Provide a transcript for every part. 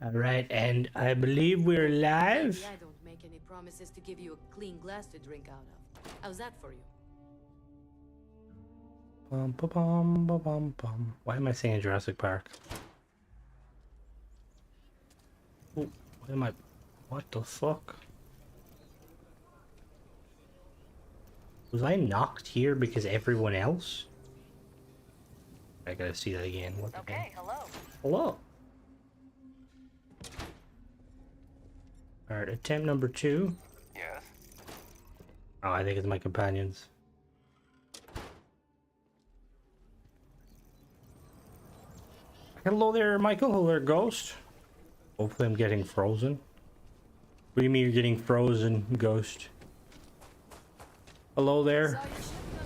All right, and I believe we're live. Maybe I don't make any promises to give you a clean glass to drink out of. How's that for you? Bum, ba, bum, ba, bum, bum. Why am I saying Jurassic Park? Oh, what am I? What the fuck? Was I knocked here because everyone else? I gotta see that again. What the Okay, hell? hello. Hello. All right, attempt number 2. Yes. Oh, I think it's my companions. Hello there, Michael. Hello there, Ghost. Hopefully I'm getting frozen. What do you mean you're getting frozen, Ghost? Hello there.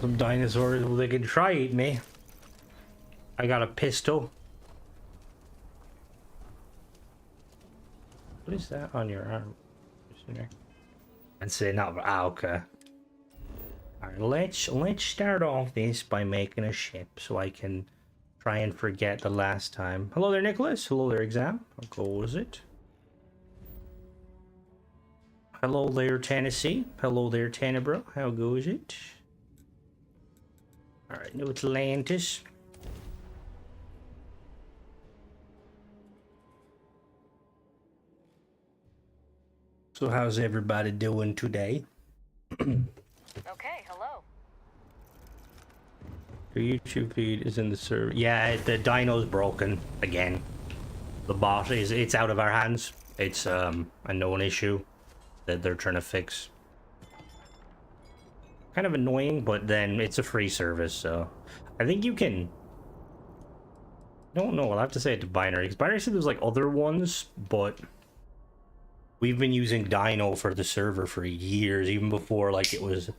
Some dinosaurs. Well, they can try eat me. I got a pistol. What is that on your arm? And say not. Ah, okay. Alright, let's start off this by making a ship so I can try and forget the last time. Hello there, Nicholas. Hello there, Exam. How goes it? Hello there, Tennessee. Hello there, Tenebra. How goes it? Alright, New Atlantis. So how's everybody doing today? Okay, hello. Your YouTube feed is in the server. Yeah, the dyno's broken again. The bot it's out of our hands. It's a known issue that they're trying to fix. Kind of annoying, but then it's a free service, so I think you can. I don't know. I'll have to say it to Binary, because Binary said there's like other ones, but we've been using Dino for the server for years, even before like it was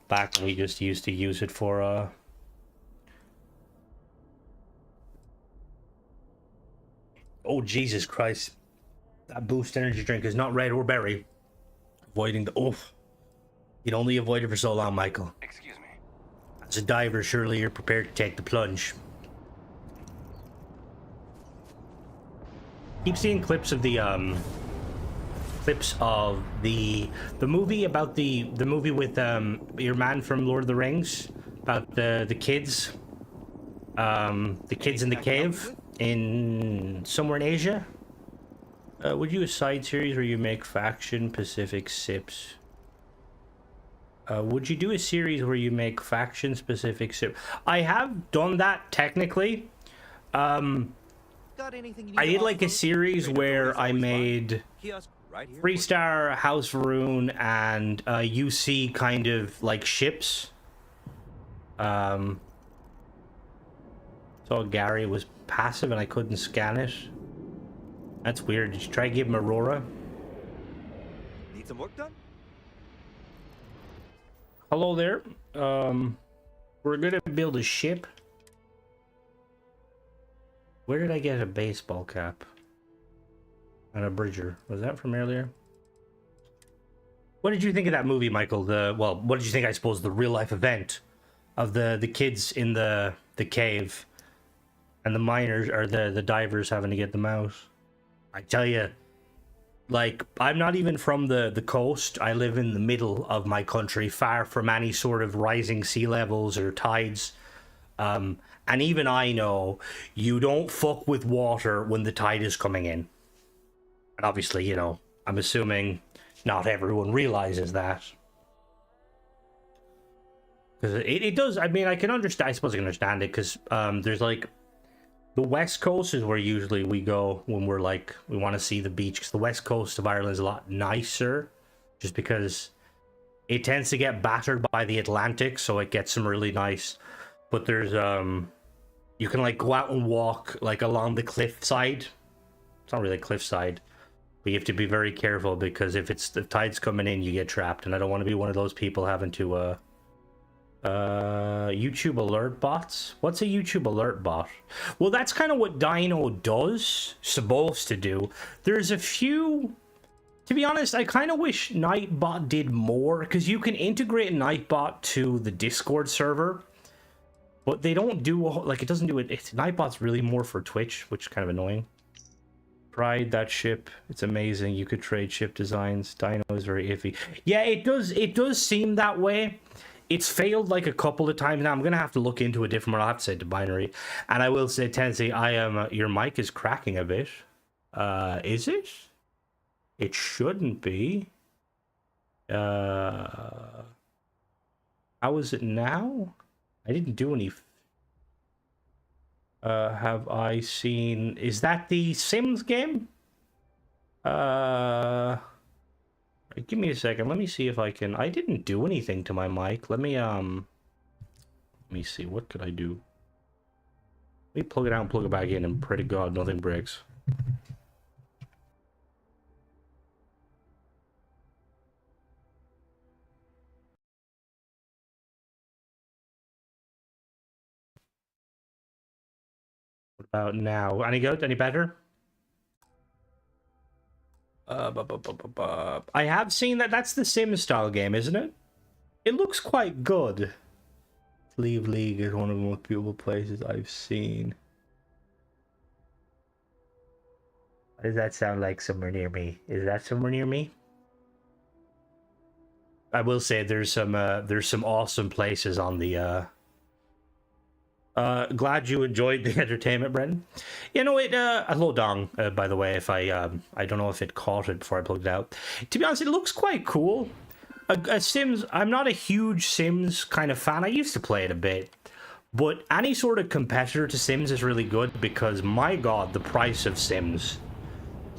back when we just used to use it for Oh Jesus Christ. That boost energy drink is not red or berry. Avoiding the you'd only avoid it for so long, Michael. Excuse me. As a diver, surely you're prepared to take the plunge. Keep seeing clips of the movie about the movie with your man from Lord of the Rings about the kids in the cave in somewhere in Asia. Would you do a side series where you make faction Pacific sips? Would you do a series where you make faction specific sip? I have done that technically. I did like a series where I made 3-star House Varun and UC kind of like ships. Saw Gary was passive and I couldn't scan it. That's weird. Did you try to give him Aurora? Need some work done? Hello there. We're gonna build a ship. Where did I get a baseball cap? And a bridger. Was that from earlier? What did you think of that movie, Michael? What did you think, I suppose, the real life event of the kids in the cave and the miners or the divers having to get them out? I tell you, like, I'm not even from the coast. I live in the middle of my country, far from any sort of rising sea levels or tides. And even I know you don't fuck with water when the tide is coming in. And obviously, you know, I'm assuming not everyone realizes that. Because it does, I mean, I can understand, I suppose I can understand it, because there's like, the west coast is where usually we go when we're like, we want to see the beach, because the west coast of Ireland is a lot nicer, just because it tends to get battered by the Atlantic, so it gets some really nice, but there's, you can like go out and walk like along the cliff side. It's not really a cliff side, but you have to be very careful, because if the tide's coming in, you get trapped, and I don't want to be one of those people having to, YouTube alert bots. What's a YouTube alert bot? Well, that's kind of what Dino does, supposed to do. There's a few, to be honest, I kind of wish Nightbot did more, because you can integrate Nightbot to the Discord server, but they don't do like, it doesn't do it. Nightbot's really more for Twitch, which is kind of annoying. Tried that ship. It's amazing. You could trade ship designs. Dino is very iffy. Yeah, it does seem that way. It's failed like a couple of times now. I'm gonna have to look into a different one. I'll have to say to binary. And I will say, Tennessee, I am your mic is cracking a bit. Is it? It shouldn't be. How is it now? I didn't do any. Have I seen... Is that the Sims game? Give me a second. Let me see if I can... I didn't do anything to my mic. Let me see. What could I do? Let me plug it out and plug it back in, and pray to God nothing breaks. What about now? Any good? Any better? I have seen that. That's the Sims style game, isn't it? It looks quite good. Leave League is one of the most beautiful places I've seen. Why does that sound like somewhere near me? Is that somewhere near me? I will say there's some awesome places on the glad you enjoyed the entertainment, Brendan. You know, hello Dong, by the way, if I don't know if it caught it before I plugged it out. To be honest, it looks quite cool. A Sims, I'm not a huge Sims kind of fan. I used to play it a bit. But any sort of competitor to Sims is really good because, my God, the price of Sims.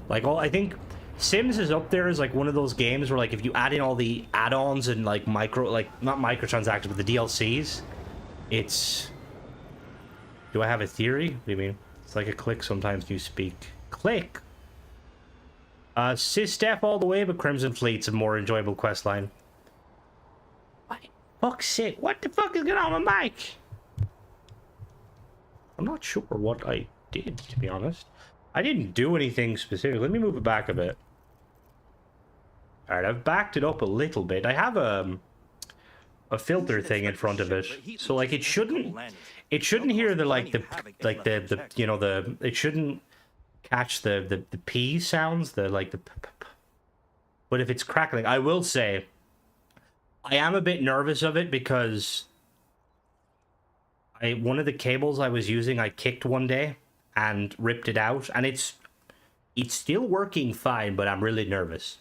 Like, I think Sims is up there as, like, one of those games where, like, if you add in all the add-ons and, like, not microtransactions, but the DLCs, it's... Do I have a theory? What do you mean? It's like a click sometimes you speak. Click? Sysdef all the way, but Crimson Fleet's a more enjoyable questline. What? Fuck's sake, what the fuck is going on with my mic? I'm not sure what I did, to be honest. I didn't do anything specific. Let me move it back a bit. Alright, I've backed it up a little bit. I have a filter thing in front of it. So, like, it shouldn't hear the, you know, it shouldn't catch the P sounds, but if it's crackling, I will say, I am a bit nervous of it because one of the cables I was using, I kicked one day and ripped it out, and it's still working fine, but I'm really nervous.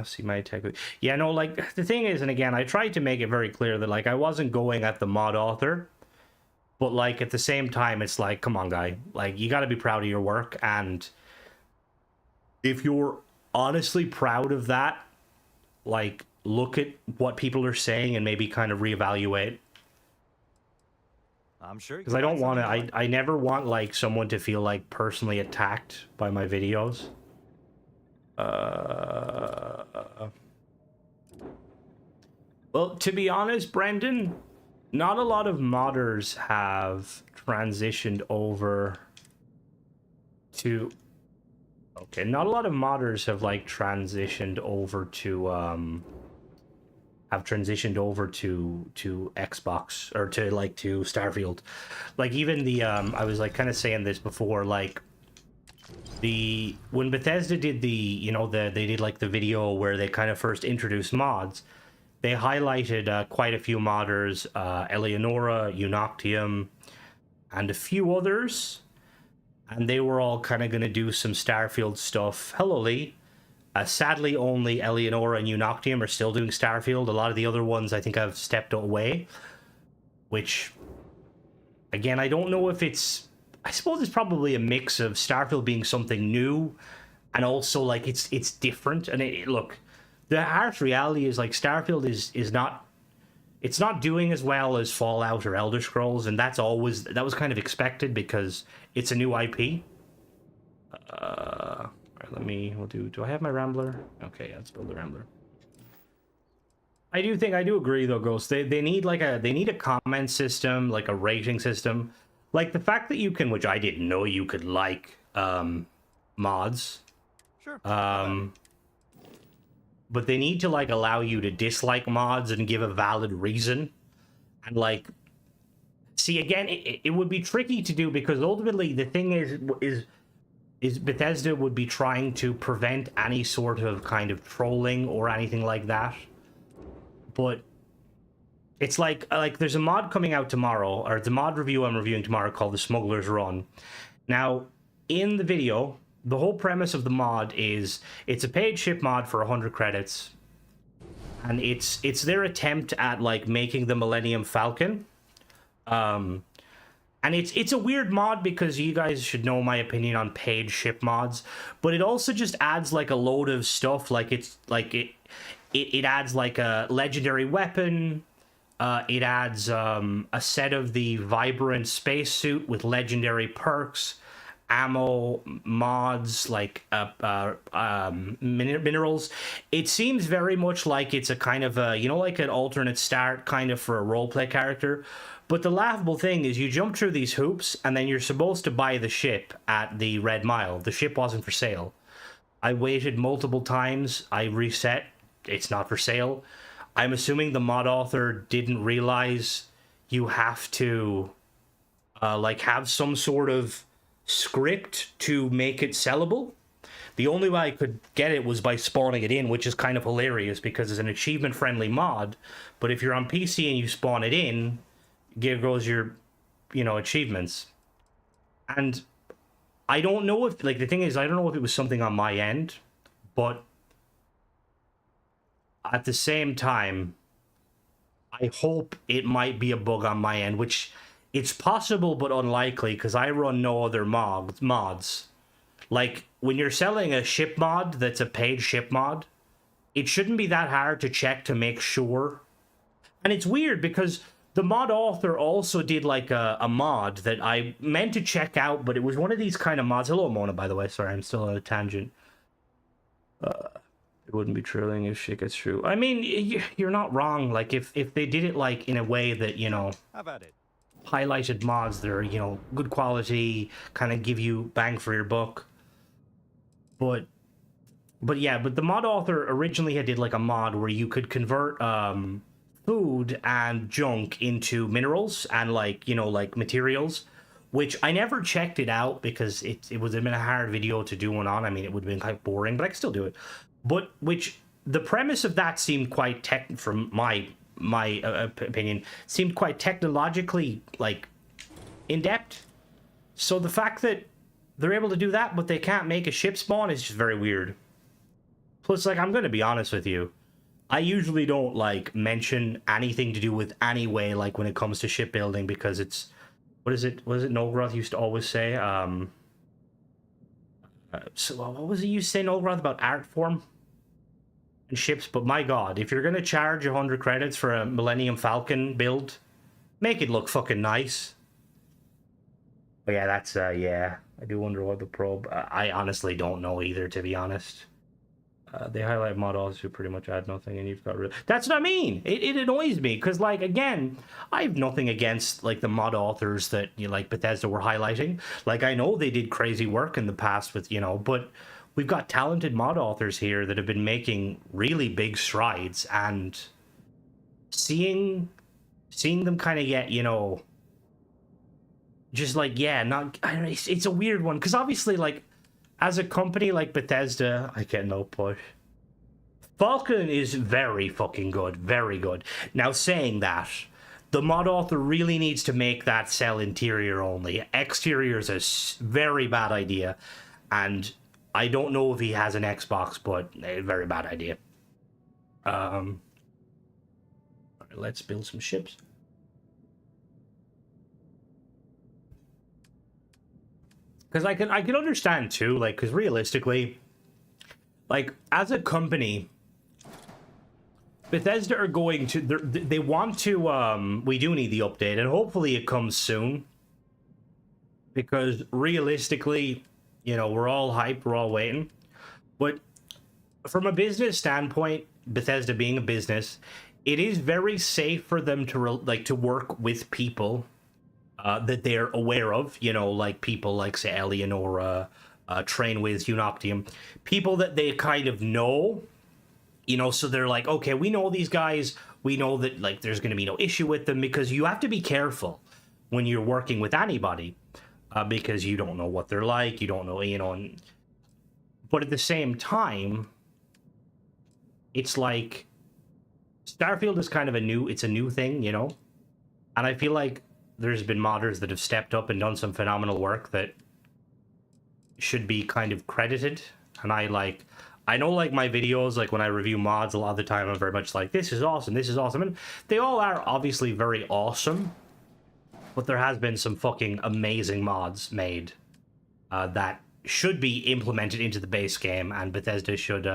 See my tech. Yeah, no, like, the thing is, and again, I tried to make it very clear that, like, I wasn't going at the mod author, but, like, at the same time, it's like, come on, guy, like, you gotta be proud of your work, and if you're honestly proud of that, like, look at what people are saying and maybe kind of reevaluate. I'm sure. Because I don't want to, I never want, like, someone to feel, like, personally attacked by my videos. Well, to be honest, Brendan, not a lot of modders have transitioned over to... Okay, not a lot of modders have, like, transitioned over to, to Xbox, or to, like, to Starfield. Like, even the, I was, like, kind of saying this before, like, when Bethesda did they did, like, the video where they kind of first introduced mods, they highlighted quite a few modders, Eleonora, Unoctium, and a few others, and they were all kind of going to do some Starfield stuff. Hello, Lee. Sadly, only Eleonora and Unoctium are still doing Starfield. A lot of the other ones, I think, have stepped away, which, again, I don't know if it's... I suppose it's probably a mix of Starfield being something new, and also, like, it's different. And look, the harsh reality is, like, Starfield is not... It's not doing as well as Fallout or Elder Scrolls, and that was kind of expected because it's a new IP. Do I have my Rambler? Okay, yeah, let's build the Rambler. I do agree though, Ghost. They need a comment system, like a rating system. Like the fact that you can, which I didn't know you could, like mods. Sure. But they need to, like, allow you to dislike mods and give a valid reason. And, like, see, again, it would be tricky to do because ultimately the thing is is Bethesda would be trying to prevent any sort of kind of trolling or anything like that. But it's like there's a mod coming out tomorrow, or it's a mod review I'm reviewing tomorrow called The Smuggler's Run. Now, in the video, the whole premise of the mod is it's a paid ship mod for 100 credits. And it's their attempt at like making the Millennium Falcon. And it's a weird mod because you guys should know my opinion on paid ship mods, but it also just adds like a load of stuff. Like it adds like a legendary weapon. It adds a set of the vibrant spacesuit with legendary perks, ammo, mods, like minerals. It seems very much like it's a kind of a, you know, like an alternate start kind of for a roleplay character. But the laughable thing is you jump through these hoops and then you're supposed to buy the ship at the Red Mile. The ship wasn't for sale. I waited multiple times. I reset. It's not for sale. I'm assuming the mod author didn't realize you have to like have some sort of script to make it sellable. The only way I could get it was by spawning it in, which is kind of hilarious because it's an achievement friendly mod. But if you're on PC and you spawn it in, here goes your, you know, achievements. And I don't know if, like, the thing is, I don't know if it was something on my end, but at the same time, I hope it might be a bug on my end, which it's possible but unlikely because I run no other mods. Like, when you're selling a ship mod that's a paid ship mod, it shouldn't be that hard to check to make sure. And it's weird because the mod author also did like a mod that I meant to check out, but it was one of these kind of mods. Hello, Mona, by the way. Sorry, I'm still on a tangent. It wouldn't be trolling if shit gets through. I mean, you're not wrong. Like, if they did it like in a way that, you know, How about it? highlighted mods that are, you know, good quality, kind of give you bang for your buck. But yeah, but the mod author originally had did like a mod where you could convert food and junk into minerals and like, you know, like materials, which I never checked it out because it would have been a hard video to do one on. I mean, it would have been kind of boring, but I could still do it. But which the premise of that seemed quite from my opinion, seemed quite technologically like in depth. So the fact that they're able to do that, but they can't make a ship spawn is just very weird. Plus, like, I'm going to be honest with you. I usually don't, like, mention anything to do with any way, like, when it comes to shipbuilding, because it's... What is it Nolgroth used to always say? So what was it you say, Nolgroth, about art form and ships? But my god, if you're going to charge 100 credits for a Millennium Falcon build, make it look fucking nice. But yeah, that's, yeah. I do wonder what the probe... I honestly don't know either, to be honest. They highlight models who pretty much add nothing, and you've got rid. That's what I mean. It annoys me because, like, again, I have nothing against like the mod authors that, you know, like Bethesda were highlighting. Like, I know they did crazy work in the past with, you know, but we've got talented mod authors here that have been making really big strides, and seeing them kind of get, you know, just like, yeah, not. I don't know, it's a weird one because obviously, like, as a company like Bethesda, I get no push. Falcon is very fucking good. Very good. Now, saying that, the mod author really needs to make that sell interior only. Exterior is a very bad idea. And I don't know if he has an Xbox, but a very bad idea. Alright, let's build some ships. Because I can understand too, like, because realistically, like, as a company, Bethesda are going to, they want to, we do need the update, and hopefully it comes soon. Because realistically, you know, we're all hyped, we're all waiting. But from a business standpoint, Bethesda being a business, it is very safe for them to, to work with people that they're aware of, you know, like people like, say, Eleonora, Trainwiz, Unoptium, people that they kind of know, you know, so they're like, okay, we know these guys, we know that, like, there's going to be no issue with them, because you have to be careful when you're working with anybody. because you don't know what they're like, you don't know, but at the same time, it's like Starfield is kind of a new thing, and I feel like there's been modders that have stepped up and done some phenomenal work that should be kind of credited. And I know like my videos, like when I review mods, a lot of the time I'm very much like, this is awesome, and they all are obviously very awesome, but there has been some fucking amazing mods made that should be implemented into the base game, and Bethesda should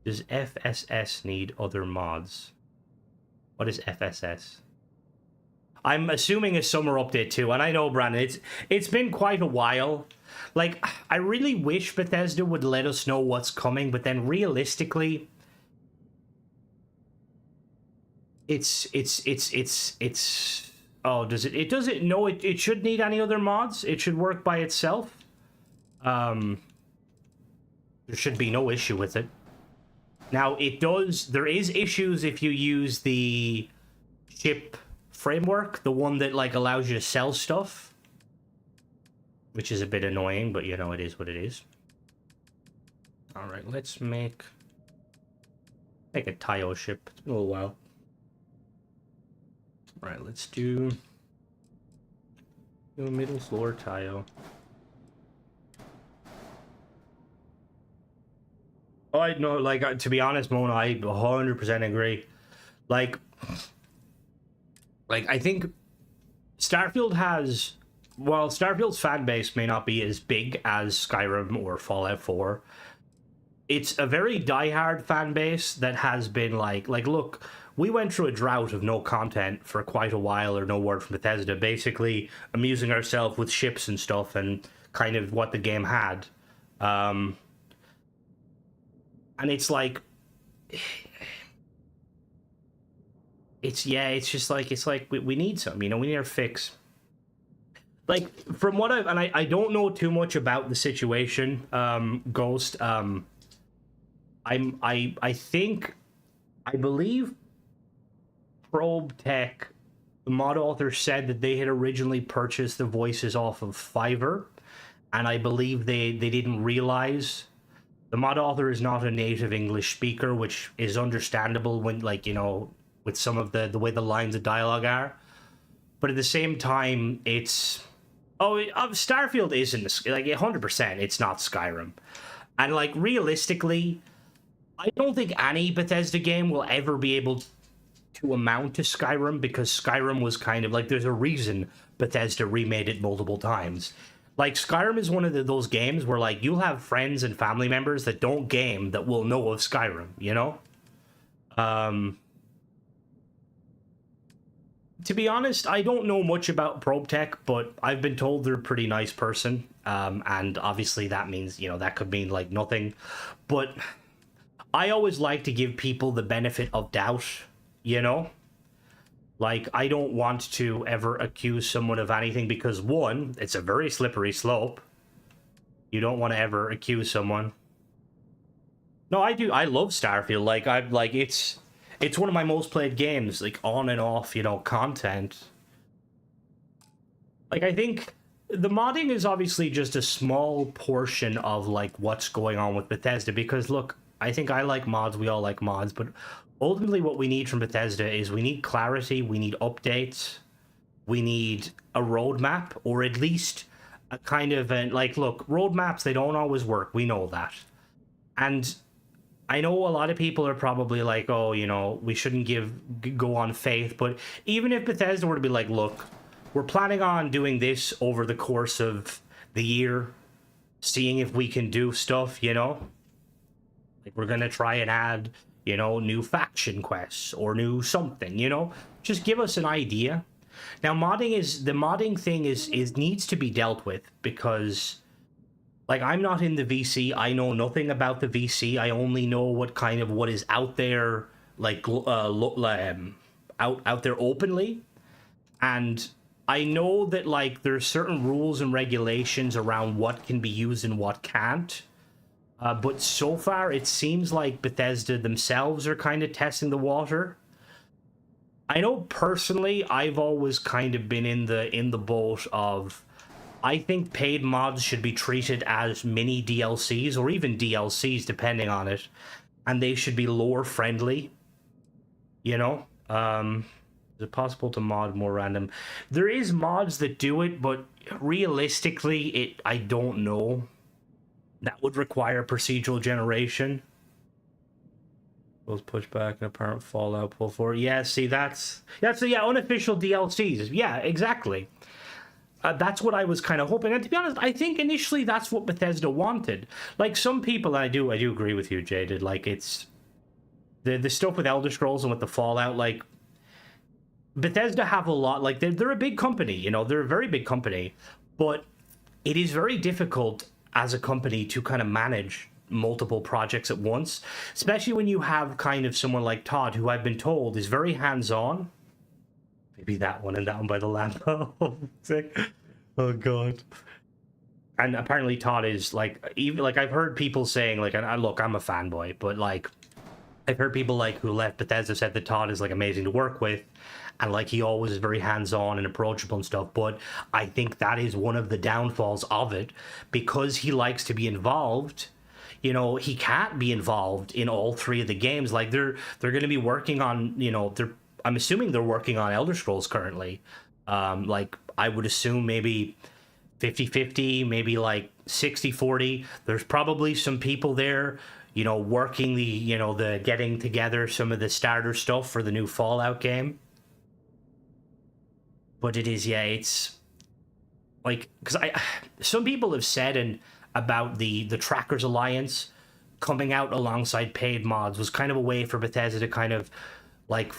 does FSS need other mods? What is FSS? I'm assuming a summer update too, and I know, Brandon, it's been quite a while. Like, I really wish Bethesda would let us know what's coming, but then realistically, it's oh, does it? It doesn't. No, it should need any other mods. It should work by itself. There should be no issue with it. Now, there is issues if you use the ship framework, the one that like allows you to sell stuff, which is a bit annoying, but it is what it is. All right, let's make a Tayo ship. It's been a little while. All right, let's do a middle floor Tayo. Oh, I know, like, to be honest, Mona, I 100% agree. Like, I think Starfield has... While Starfield's fan base may not be as big as Skyrim or Fallout 4, it's a very diehard fan base that has been like, look, we went through a drought of no content for quite a while, or no word from Bethesda, basically amusing ourselves with ships and stuff and kind of what the game had. And it's like, it's just like, we need some, we need our fix. Like, from what I don't know too much about the situation, Ghost. I believe Probe Tech, the mod author, said that they had originally purchased the voices off of Fiverr, and I believe they didn't realize. The mod author is not a native English speaker, which is understandable when, like, with some of the way the lines of dialogue are. But at the same time, it's... Starfield isn't, like, 100%, it's not Skyrim. And, like, realistically, I don't think any Bethesda game will ever be able to amount to Skyrim, because Skyrim was kind of, like, there's a reason Bethesda remade it multiple times. Like, Skyrim is one of those games where, like, you'll have friends and family members that don't game that will know of Skyrim, To be honest, I don't know much about Probe Tech, but I've been told they're a pretty nice person. And obviously that means, that could mean, like, nothing. But I always like to give people the benefit of doubt, Like, I don't want to ever accuse someone of anything because, one, it's a very slippery slope. You don't want to ever accuse someone. No, I do. I love Starfield. Like, it's one of my most played games, like, on and off, content. Like, I think the modding is obviously just a small portion of, like, what's going on with Bethesda, because, look, I think I like mods, we all like mods, but ultimately what we need from Bethesda is we need clarity, we need updates, we need a roadmap, or at least a kind of like, look, roadmaps, they don't always work, we know that. And I know a lot of people are probably like, oh, we shouldn't go on faith, but even if Bethesda were to be like, look, we're planning on doing this over the course of the year, seeing if we can do stuff, like, we're gonna try and add, new faction quests or new something, just give us an idea. Now, the modding thing is needs to be dealt with, because, like, I'm not in the VC, I know nothing about the VC, I only know what is out there, like, out there openly, and I know that, like, there's certain rules and regulations around what can be used and what can't. But so far, it seems like Bethesda themselves are kind of testing the water. I know personally, I've always kind of been in the boat of, I think paid mods should be treated as mini DLCs or even DLCs depending on it, and they should be lore friendly. You know, is it possible to mod more random? There is mods that do it, but realistically, I don't know. That would require procedural generation. Those pushback and apparent fallout pull forward. Yeah, see, that's the unofficial DLCs. Yeah, exactly. That's what I was kind of hoping. And to be honest, I think initially that's what Bethesda wanted. Like some people, I do agree with you, Jaded. Like it's the stuff with Elder Scrolls and with the Fallout. Like Bethesda have a lot. Like they're a big company. You know, they're a very big company, but it is very difficult as a company to kind of manage multiple projects at once, especially when you have kind of someone like Todd, who I've been told is very hands-on. Maybe that one and that one by the lamp. Oh god. And apparently Todd is like, even like I've heard people saying like, and look, I'm a fanboy, but like I've heard people like who left Bethesda said that Todd is like amazing to work with, and like he always is very hands-on and approachable and stuff. But I think that is one of the downfalls of it, because he likes to be involved. You know, he can't be involved in all three of the games. Like they're going to be working on, you know, I'm assuming they're working on Elder Scrolls currently. Like I would assume maybe 50-50, maybe like 60-40. There's probably some people there, you know, working the getting together some of the starter stuff for the new Fallout game. But it is, yeah, it's like, because some people have said about the Trackers Alliance coming out alongside paid mods was kind of a way for Bethesda to kind of like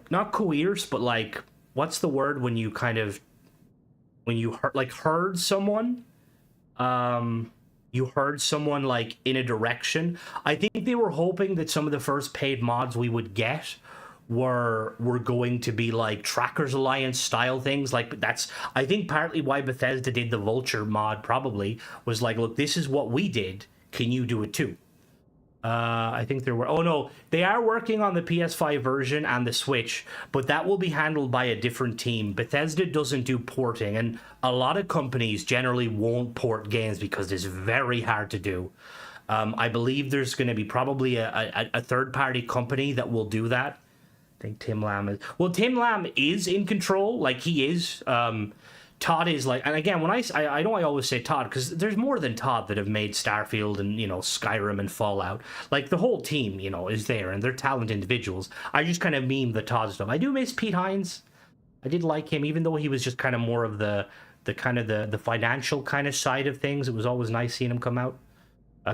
not coerce, but like, what's the word when you kind of herd someone, you heard someone like in a direction. I think they were hoping that some of the first paid mods we would get were going to be like Trackers Alliance style things. Like that's, I think, partly why Bethesda did the Vulture mod, probably was like, look, this is what we did, can you do it too? I think they are working on the PS5 version and the Switch, but that will be handled by a different team. Bethesda doesn't do porting, and a lot of companies generally won't port games because it's very hard to do. I believe there's going to be probably a third-party company that will do that. I think Tim Lamb is in control, like he is. Todd is like, and again, when I know I always say Todd because there's more than Todd that have made Starfield and, you know, Skyrim and Fallout. Like the whole team, you know, is there, and they're talented individuals. I just kind of meme the Todd stuff. I do miss Pete Hines. I did like him, even though he was just kind of more of the kind of the financial kind of side of things. It was always nice seeing him come out.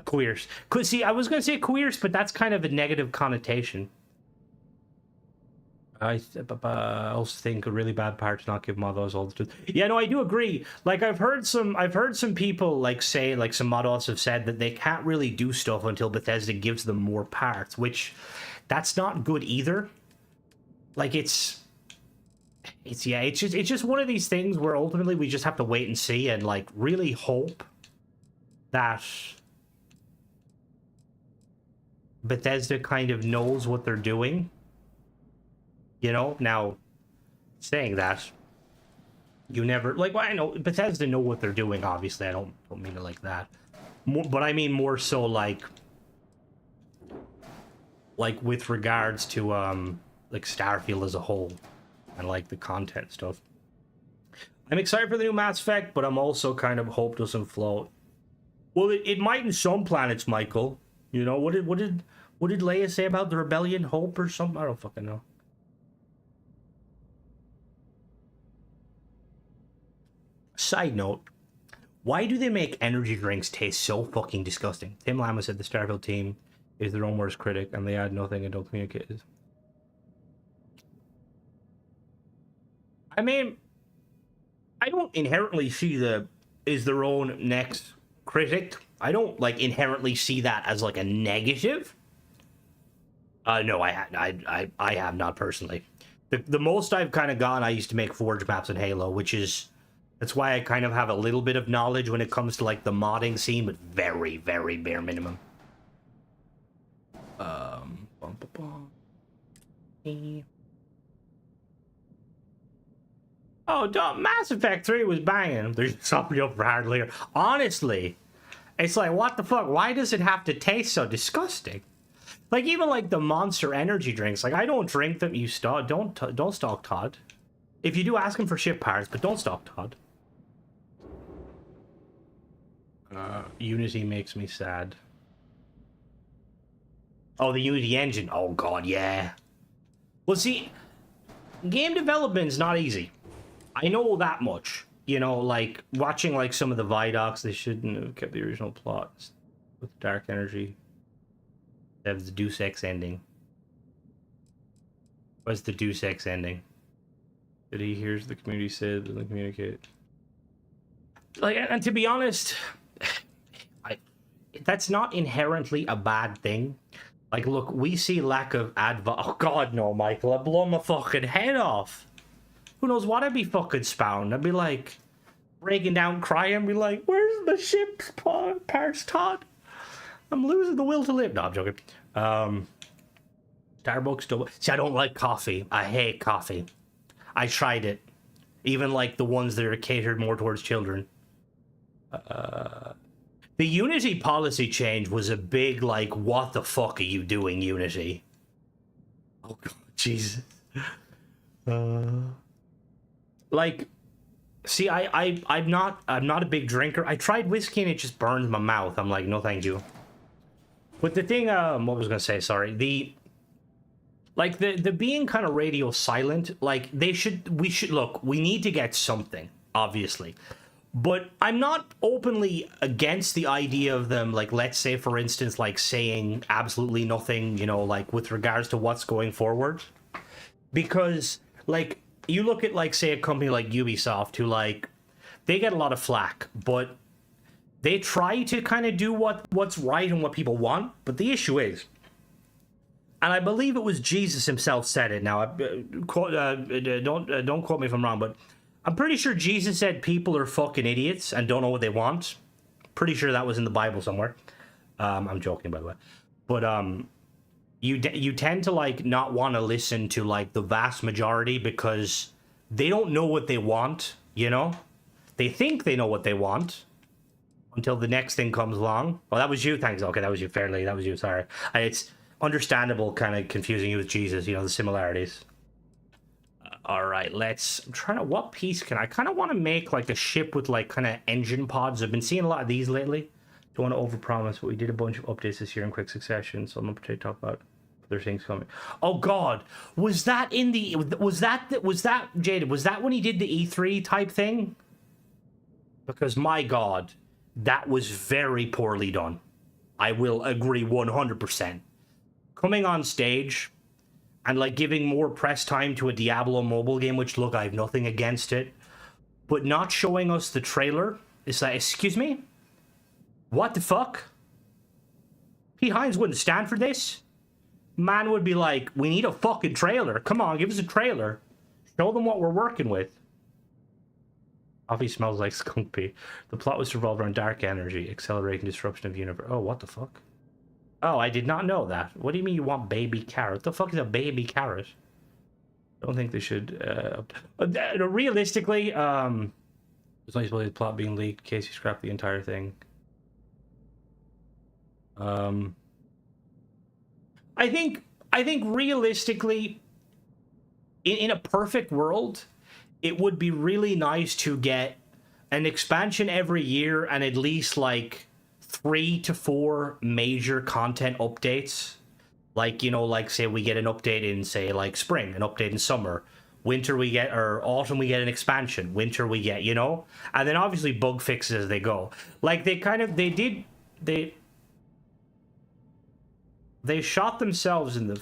Coerce. See, I was going to say coerce, but that's kind of a negative connotation. I also think a really bad part to not give modders all the truth. Yeah, no, I do agree. Like I've heard some people like say, like some modders have said that they can't really do stuff until Bethesda gives them more parts, which that's not good either. Like it's just one of these things where ultimately we just have to wait and see and like really hope that Bethesda kind of knows what they're doing. You know, now, saying that, you never, like, well, I know Bethesda know what they're doing, obviously. I don't mean it like that. But I mean more so like with regards to, like, Starfield as a whole and, like, the content stuff. I'm excited for the new Mass Effect, but I'm also kind of hope doesn't float. Well, it might in some planets, Michael. You know, what did Leia say about the rebellion? Hope or something? I don't fucking know. Side note, why do they make energy drinks taste so fucking disgusting? Tim Lama said the Starfield team is their own worst critic and they add nothing and don't communicate. I mean, I don't inherently see is their own next critic. I don't like inherently see that as like a negative. No, I have not personally. The most I've kind of gone, I used to make Forge maps in Halo, which is, that's why I kind of have a little bit of knowledge when it comes to like the modding scene, but very, very bare minimum. Oh, Mass Effect 3 was banging. There's something up for hard liquor. Honestly, it's like, what the fuck? Why does it have to taste so disgusting? Like, even like the Monster energy drinks. Like, I don't drink them. You don't stalk Todd. If you do, ask him for ship parts, but don't stalk Todd. Unity makes me sad. Oh, the Unity engine. Oh god, yeah. Well, see, game development's not easy. I know that much. You know, like, watching, like, some of the Vidocs, they shouldn't have kept the original plot with Dark Energy. That was the Deus Ex ending. What's the Deus Ex ending? Did he hears the community said, doesn't communicate? Like, and to be honest, that's not inherently a bad thing. Like, look, we see lack of oh god, no, Michael, I'd blow my fucking head off. Who knows what I'd be fucking spouting? I'd be like, breaking down, crying, be like, where's the ship's parts, Todd? I'm losing the will to live. No, I'm joking. Starbucks double. See, I don't like coffee. I hate coffee. I tried it. Even like the ones that are catered more towards children. The Unity policy change was a big, like, what the fuck are you doing, Unity? Oh god, Jesus. Like, see, I'm not a big drinker. I tried whiskey and it just burns my mouth. I'm like, no thank you. But the thing, what was I gonna say, sorry, the being kind of radio silent, like, we should, look, we need to get something, obviously. But I'm not openly against the idea of them, like, let's say, for instance, like, saying absolutely nothing, you know, like, with regards to what's going forward. Because, like, you look at, like, say, a company like Ubisoft, who, like, they get a lot of flack, but they try to kind of do what's right and what people want. But the issue is, and I believe it was Jesus himself said it. Now, don't quote me if I'm wrong, but I'm pretty sure Jesus said people are fucking idiots and don't know what they want. Pretty sure that was in the Bible somewhere. I'm joking, by the way. But you tend to, like, not want to listen to, like, the vast majority because they don't know what they want, you know? They think they know what they want until the next thing comes along. Oh, that was you. Thanks. Okay, that was you. Fairly. That was you. Sorry. It's understandable kind of confusing you with Jesus, you know, the similarities. All right, I'm trying to, what piece can I kind of want to make, like, a ship with, like, kind of engine pods. I've been seeing a lot of these lately. Don't want to overpromise, but we did a bunch of updates this year in quick succession, so I'm going to talk about other things coming. Oh god, was that Jaded, was that when he did the E3 type thing? Because my god, that was very poorly done. I will agree 100%. Coming on stage and, like, giving more press time to a Diablo mobile game, which, look, I have nothing against it, but not showing us the trailer. It's like, excuse me? What the fuck? Pete Hines wouldn't stand for this. Man would be like, we need a fucking trailer. Come on, give us a trailer. Show them what we're working with. Coffee smells like skunk pee. The plot was to revolve around dark energy, accelerating disruption of the universe. Oh, what the fuck? Oh, I did not know that. What do you mean you want baby carrot? What the fuck is a baby carrot? I don't think they should... realistically, there's only supposed to be the plot being leaked in case you scrap the entire thing. I think realistically, in a perfect world, it would be really nice to get an expansion every year and at least, like, 3 to 4 major content updates. Like, you know, like, say we get an update in, say, like, spring, an update in summer. Winter we get, or autumn we get an expansion. Winter we get, you know? And then obviously bug fixes as they go. Like, they shot themselves in the...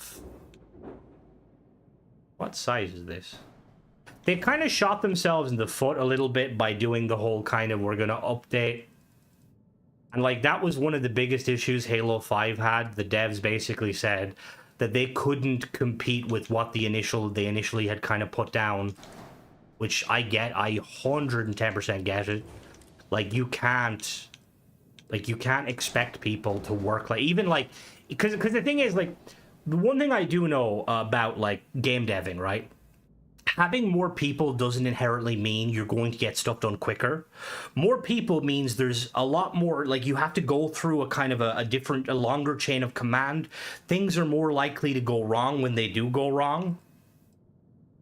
What size is this? They kind of shot themselves in the foot a little bit by doing the whole kind of, we're going to update. And, like, that was one of the biggest issues Halo 5 had. The devs basically said that they couldn't compete with what they initially had kind of put down. Which I get. I 110% get it. Like, you can't expect people to work, like, even, like... Because the thing is, like, the one thing I do know about, like, game deving, right? having more people doesn't inherently mean you're going to get stuff done quicker. More people means there's a lot more, like, you have to go through a kind of a longer chain of command. Things are more likely to go wrong when they do go wrong.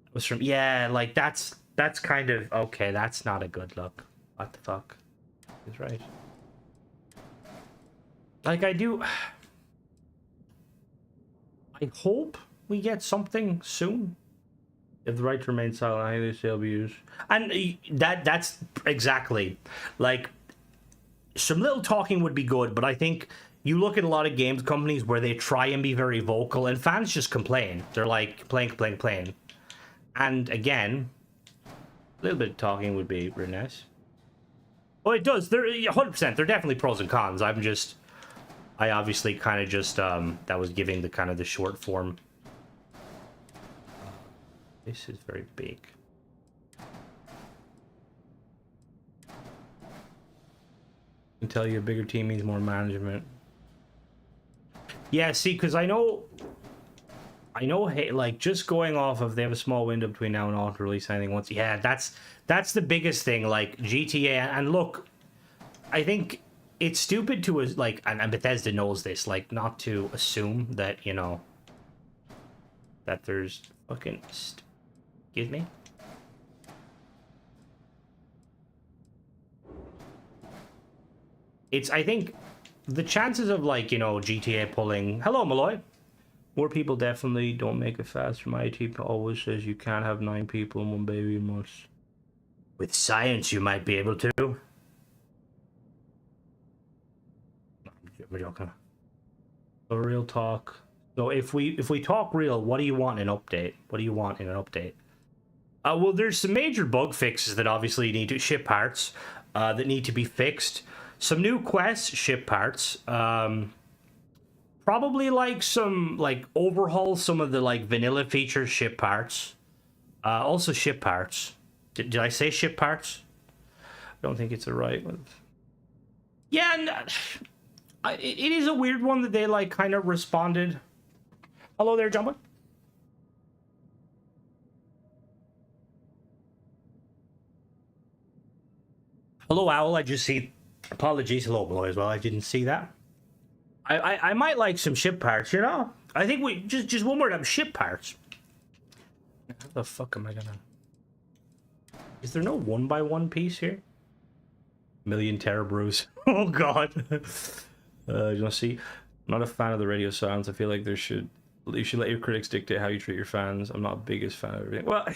It was from, yeah, like, that's kind of, okay, that's not a good look. What the fuck? He's right. Like, I hope we get something soon. If the right to remain silent, I think they shall be used. And that's exactly, like, some little talking would be good, but I think you look at a lot of games companies where they try and be very vocal, and fans just complain. They're like, complain. And again, a little bit of talking would be really nice. Oh, it does. There, 100%. There are definitely pros and cons. I obviously kind of just, that was giving the kind of the short form. This is very big. I can tell you a bigger team means more management. Yeah, see, because I know, hey, like, just going off of they have a small window between now and all to release anything once. Yeah, that's the biggest thing. Like, GTA, and look, I think it's stupid to, like, and Bethesda knows this, like, not to assume that, you know, that there's fucking... Excuse me? It's, I think, the chances of, like, you know, GTA pulling... Hello, Malloy. More people definitely don't make it faster. My team always says you can't have 9 people in one baby you must. With science, you might be able to. We're joking. So real talk. So if we talk real, what do you want in an update? What do you want in an update? Well, there's some major bug fixes that obviously need to ship parts that need to be fixed. Some new quests, ship parts. Probably like some overhaul some of the like vanilla features, ship parts. Also ship parts. Did I say ship parts? I don't think it's the right one. Yeah, and it is a weird one that they like kind of responded. Hello there, Jumbo. Hello, Owl. I just see. Apologies, hello, boy, as well. I didn't see that. I might like some ship parts, you know? I think we... Just one more time. Ship parts. How the fuck am I gonna... Is there no 1x1 piece here? Million Terror Brews. Oh, God. You know, see? I'm not a fan of the radio silence. I feel like you should let your critics dictate how you treat your fans. I'm not the biggest fan of everything. Well...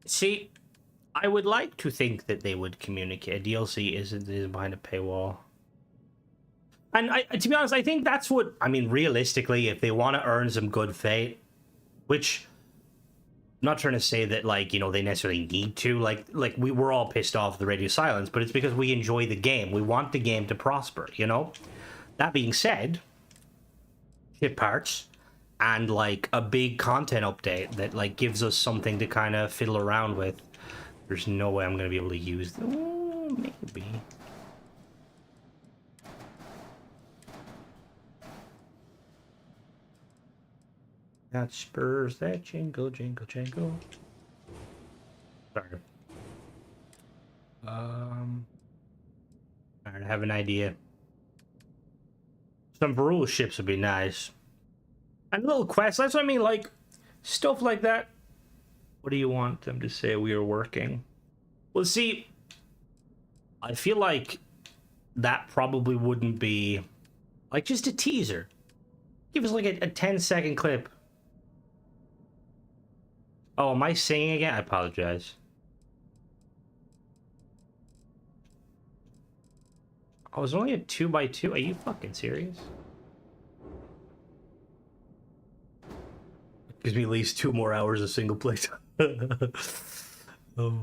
See... I would like to think that they would communicate. A DLC isn't behind a paywall. And to be honest, I think that's what... I mean, realistically, if they want to earn some good fate, which... I'm not trying to say that, like, you know, they necessarily need to. Like we were all pissed off at the radio silence, but it's because we enjoy the game. We want the game to prosper, you know? That being said, ship parts and, like, a big content update that, like, gives us something to kind of fiddle around with. There's no way I'm going to be able to use them. Oh, maybe. That spurs that jingle, jingle, jingle. Sorry. Alright, I have an idea. Some Varul ships would be nice. And little quests, that's what I mean, like, stuff like that. What do you want them to say? We are working. Well, see, I feel like that probably wouldn't be, like, just a teaser. Give us, like, a 10-second clip. Oh, am I singing again? I apologize. I was only a 2x2. Are you fucking serious? Gives me at least 2 more hours of single play time. Oh.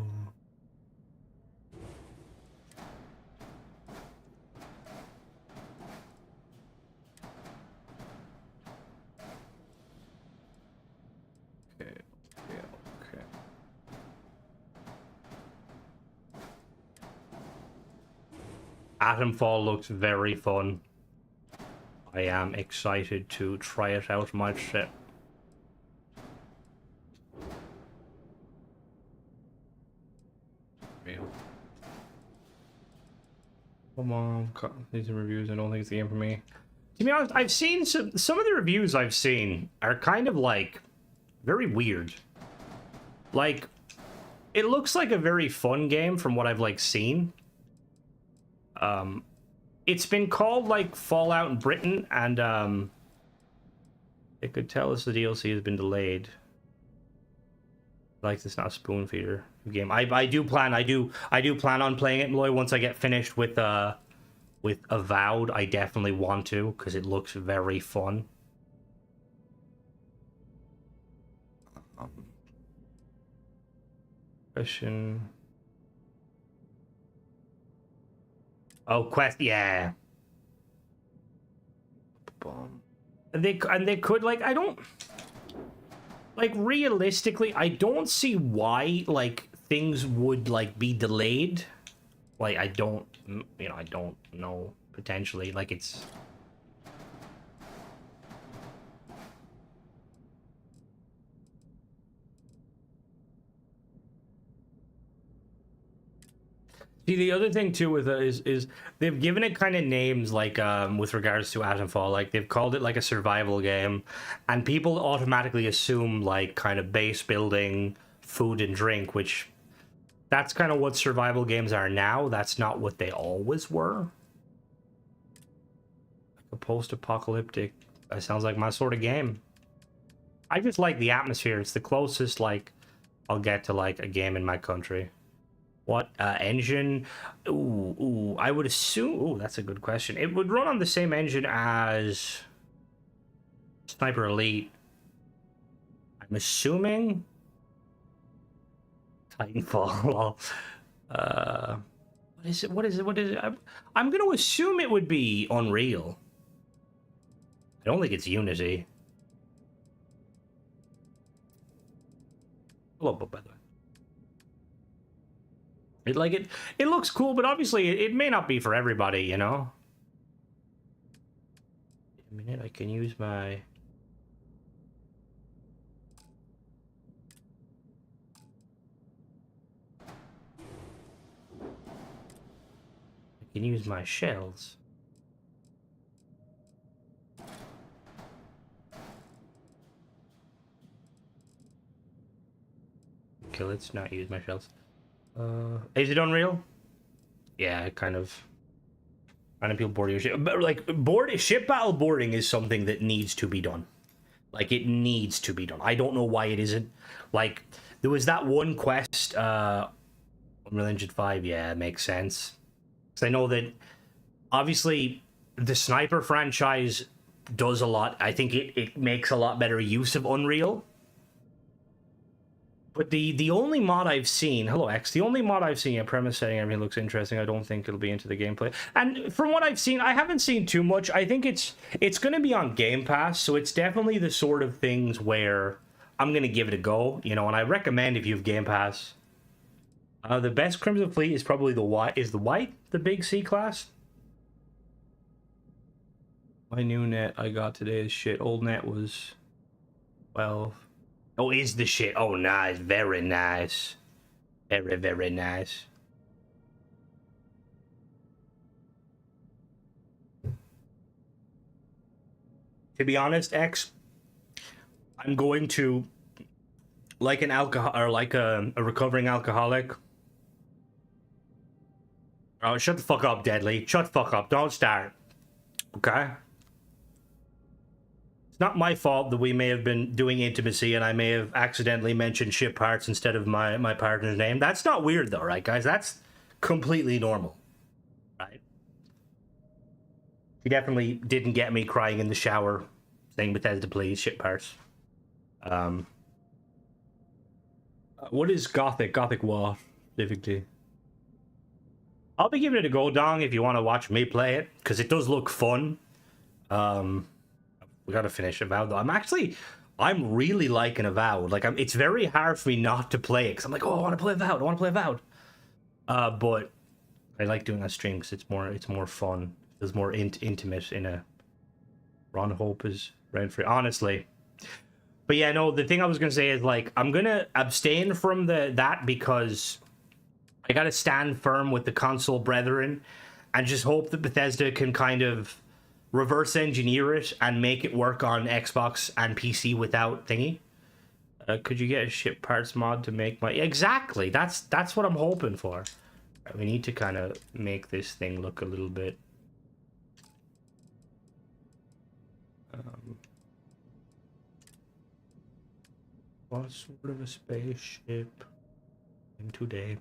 Okay. Atomfall looks very fun. I am excited to try it out myself. Come on, these are reviews. I don't think it's the game for me. To be honest, I've seen some of the reviews I've seen are kind of like very weird. Like, it looks like a very fun game from what I've like seen. It's been called like Fallout in Britain, and it could tell us the DLC has been delayed. Like, it's not a spoon feeder game. I do plan on playing it, Malloy, once I get finished with Avowed. I definitely want to, because it looks very fun. Question. Oh, quest, yeah. And they could, like, I don't, like, realistically, I don't see why, like, things would, like, be delayed. Like, I don't know, potentially, like, it's... See, the other thing too with it is they've given it kind of names like with regards to Atomfall, like they've called it like a survival game, and people automatically assume like kind of base building, food and drink, which that's kind of what survival games are now. That's not what they always were. Like a post-apocalyptic, that sounds like my sort of game. I just like the atmosphere. It's the closest like I'll get to like a game in my country. What engine? Ooh, I would assume. Ooh, that's a good question. It would run on the same engine as Sniper Elite. I'm assuming Titanfall. What is it? What is it? I'm going to assume it would be Unreal. I don't think it's Unity. Hello, by the way. It looks cool, but obviously it may not be for everybody, you know? A minute, I can use my... I can use my shells. Okay, let's not use my shells. Is it Unreal? Yeah, kind of. I know people board your ship, but like ship battle boarding is something that needs to be done. Like it needs to be done. I don't know why it isn't. Like there was that one quest, Unreal Engine 5. Yeah, it makes sense. Because I know that obviously the Sniper franchise does a lot. I think it makes a lot better use of Unreal. But the only mod I've seen, hello X, the only mod I've seen, premise setting, everything looks interesting. I don't think it'll be into the gameplay. And from what I've seen, I haven't seen too much. I think it's going to be on Game Pass, so it's definitely the sort of things where I'm going to give it a go, you know, and I recommend if you have Game Pass. The best Crimson Fleet is probably the white. Is the white the big C class? My new net I got today is shit. Old net was 12. Oh, is the shit? Oh, nice. Very nice. Very, very nice. To be honest, X, I'm going to, like an alcohol or like a recovering alcoholic. Oh, shut the fuck up, Deadly. Shut the fuck up. Don't start. Okay? Not my fault that we may have been doing intimacy and I may have accidentally mentioned ship parts instead of my partner's name. That's not weird though, right, guys? That's completely normal, right? She definitely didn't get me crying in the shower saying Bethesda, please, ship parts. What is Gothic? Gothic War, specifically? I'll be giving it a go, Dong, if you want to watch me play it, because it does look fun. We gotta finish Avowed though. I'm really liking Avowed. Like, it's very hard for me not to play it because I'm like, oh, I want to play Avowed. I want to play Avowed. But I like doing that stream because it's more fun. It's more intimate in a. Ron Hope is rent free, honestly. But yeah, no. The thing I was gonna say is like I'm gonna abstain from that because I gotta stand firm with the console brethren and just hope that Bethesda can kind of reverse engineer it and make it work on Xbox and PC without thingy. Could you get a ship parts mod to make my... Exactly, that's what I'm hoping for. We need to kind of make this thing look a little bit... what sort of a spaceship in today?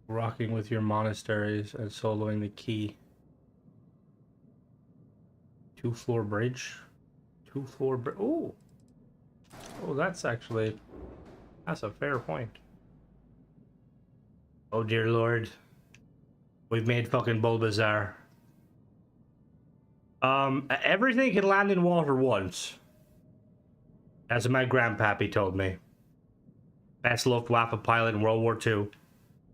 Rocking with your monasteries and soloing the key. 2-floor bridge. 2-floor bridge. Oh, that's actually... that's a fair point. Oh dear lord. We've made fucking Bulbasaur. Everything can land in water once. That's what my grandpappy told me. Best Luftwaffe pilot in World War II.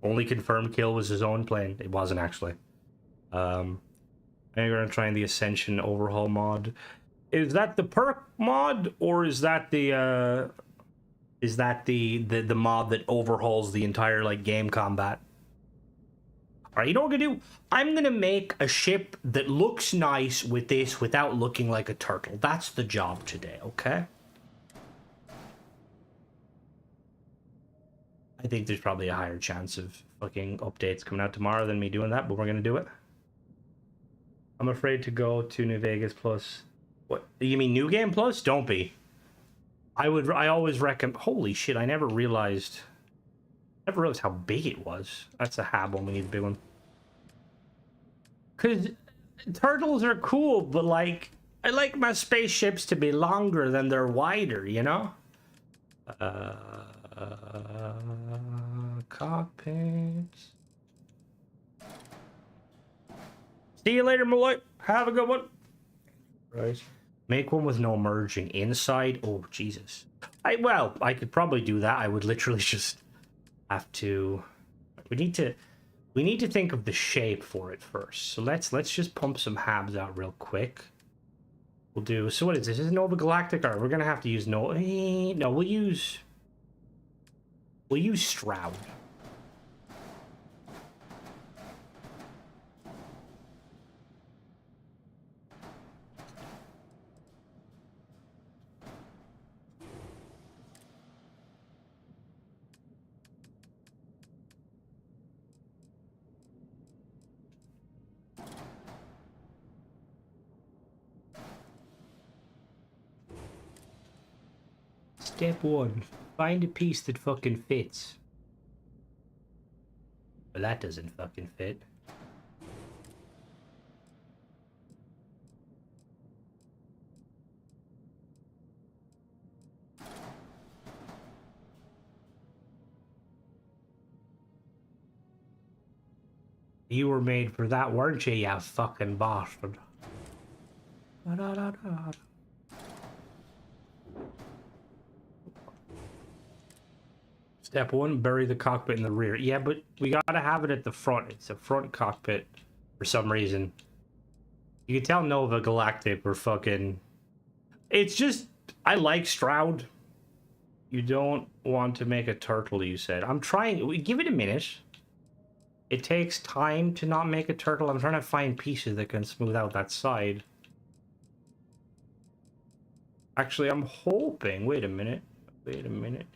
Only confirmed kill was his own plane. It wasn't actually. I'm gonna try the Ascension overhaul mod. Is that the perk mod, or is that the mod that overhauls the entire like game combat? All right, you know what I'm gonna do? I'm gonna make a ship that looks nice with this without looking like a turtle. That's the job today, okay? I think there's probably a higher chance of fucking updates coming out tomorrow than me doing that, but we're gonna do it. I'm afraid to go to New Vegas Plus. What? You mean New Game Plus? Don't be. I always recommend... Holy shit, I never realized how big it was. That's a hab one. We need a big one. Because turtles are cool, but like, I like my spaceships to be longer than they're wider, you know? Cockpits. See you later, Malloy. Have a good one. Right. Make one with no merging inside. Oh, Jesus. Well, I could probably do that. I would literally just have to... We need to think of the shape for it first. So let's just pump some habs out real quick. We'll do... So what is this? Is it Nova Galactic? Or we're gonna have to use no... No, we'll use Stroud. Step 1. Find a piece that fucking fits. But that doesn't fucking fit. You were made for that, weren't you, you fucking bastard? Da-da-da-da. Step 1, bury the cockpit in the rear. Yeah, but we gotta have it at the front. It's a front cockpit for some reason. You can tell Nova Galactic we're fucking... It's just... I like Stroud. You don't want to make a turtle, you said. I'm trying... Give it a minute. It takes time to not make a turtle. I'm trying to find pieces that can smooth out that side. Actually, I'm hoping... Wait a minute. Wait a minute.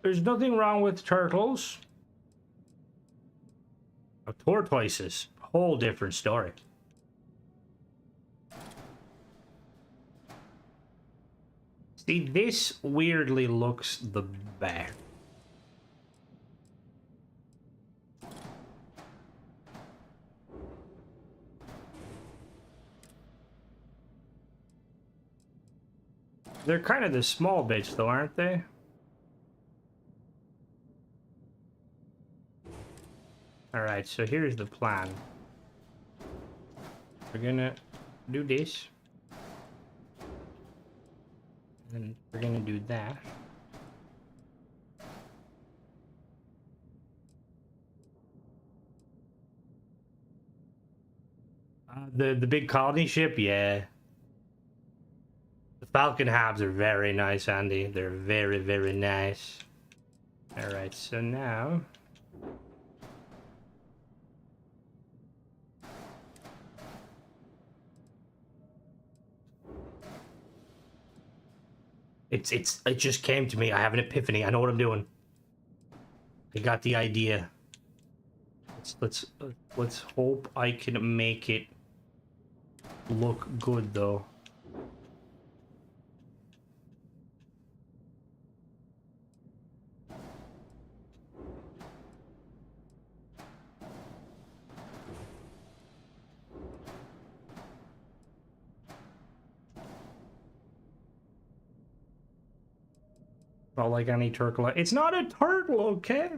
There's nothing wrong with turtles. Tortoises, whole different story. See, this weirdly looks the best. They're kind of the small bits though, aren't they? All right. Alright, so here's the plan. We're gonna do this. And then we're gonna do that. The big colony ship, yeah. The Falcon Habs are very nice, Andy. They're very, very nice. Alright, so now... It just came to me. I have an epiphany. I know what I'm doing. I got the idea. Let's hope I can make it look good, though. Not like any turtle. It's not a turtle, okay?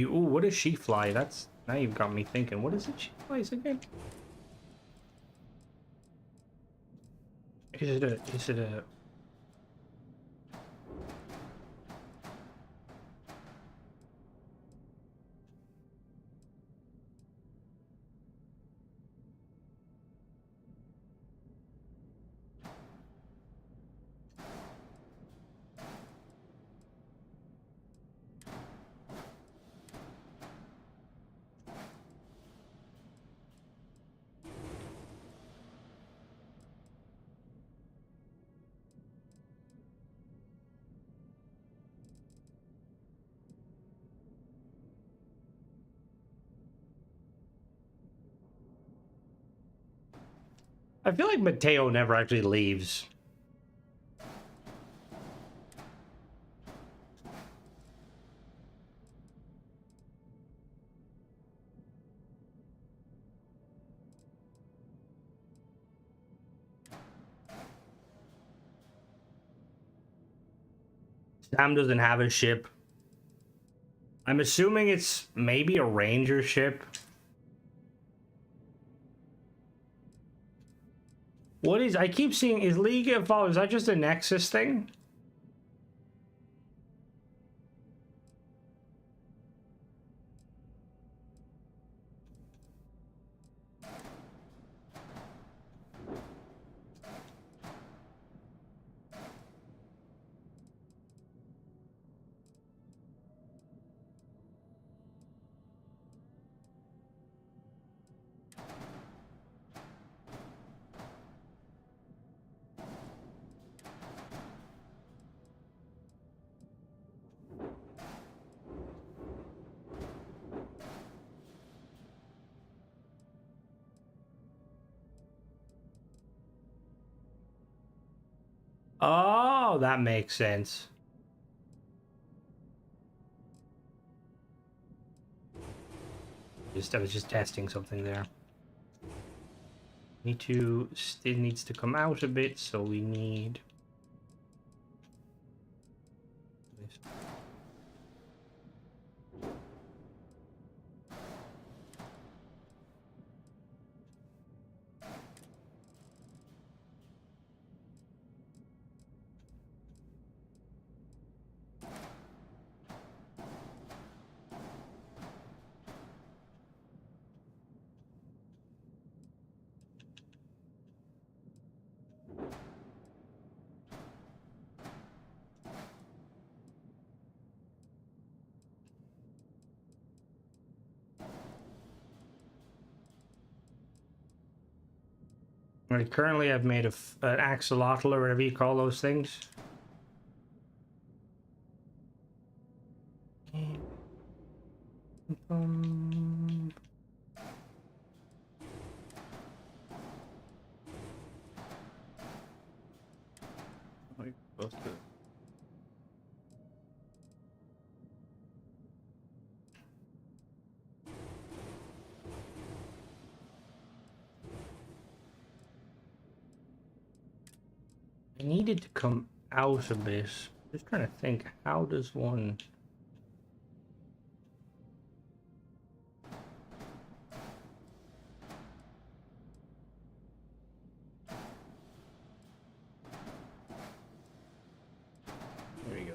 Ooh, what does she fly? That's, now you've got me thinking. What is it she flies again? Is it a... I feel like Mateo never actually leaves. Sam doesn't have a ship. I'm assuming it's maybe a ranger ship. What is... I keep seeing... Is League involved? Is that just a Nexus thing? Oh, that makes sense. I was just testing something there. It needs to come out a bit, so we need this. Right, currently I've made an axolotl or whatever you call those things. supposed to. I needed to come out a bit. Just trying to think, how does one... There you go.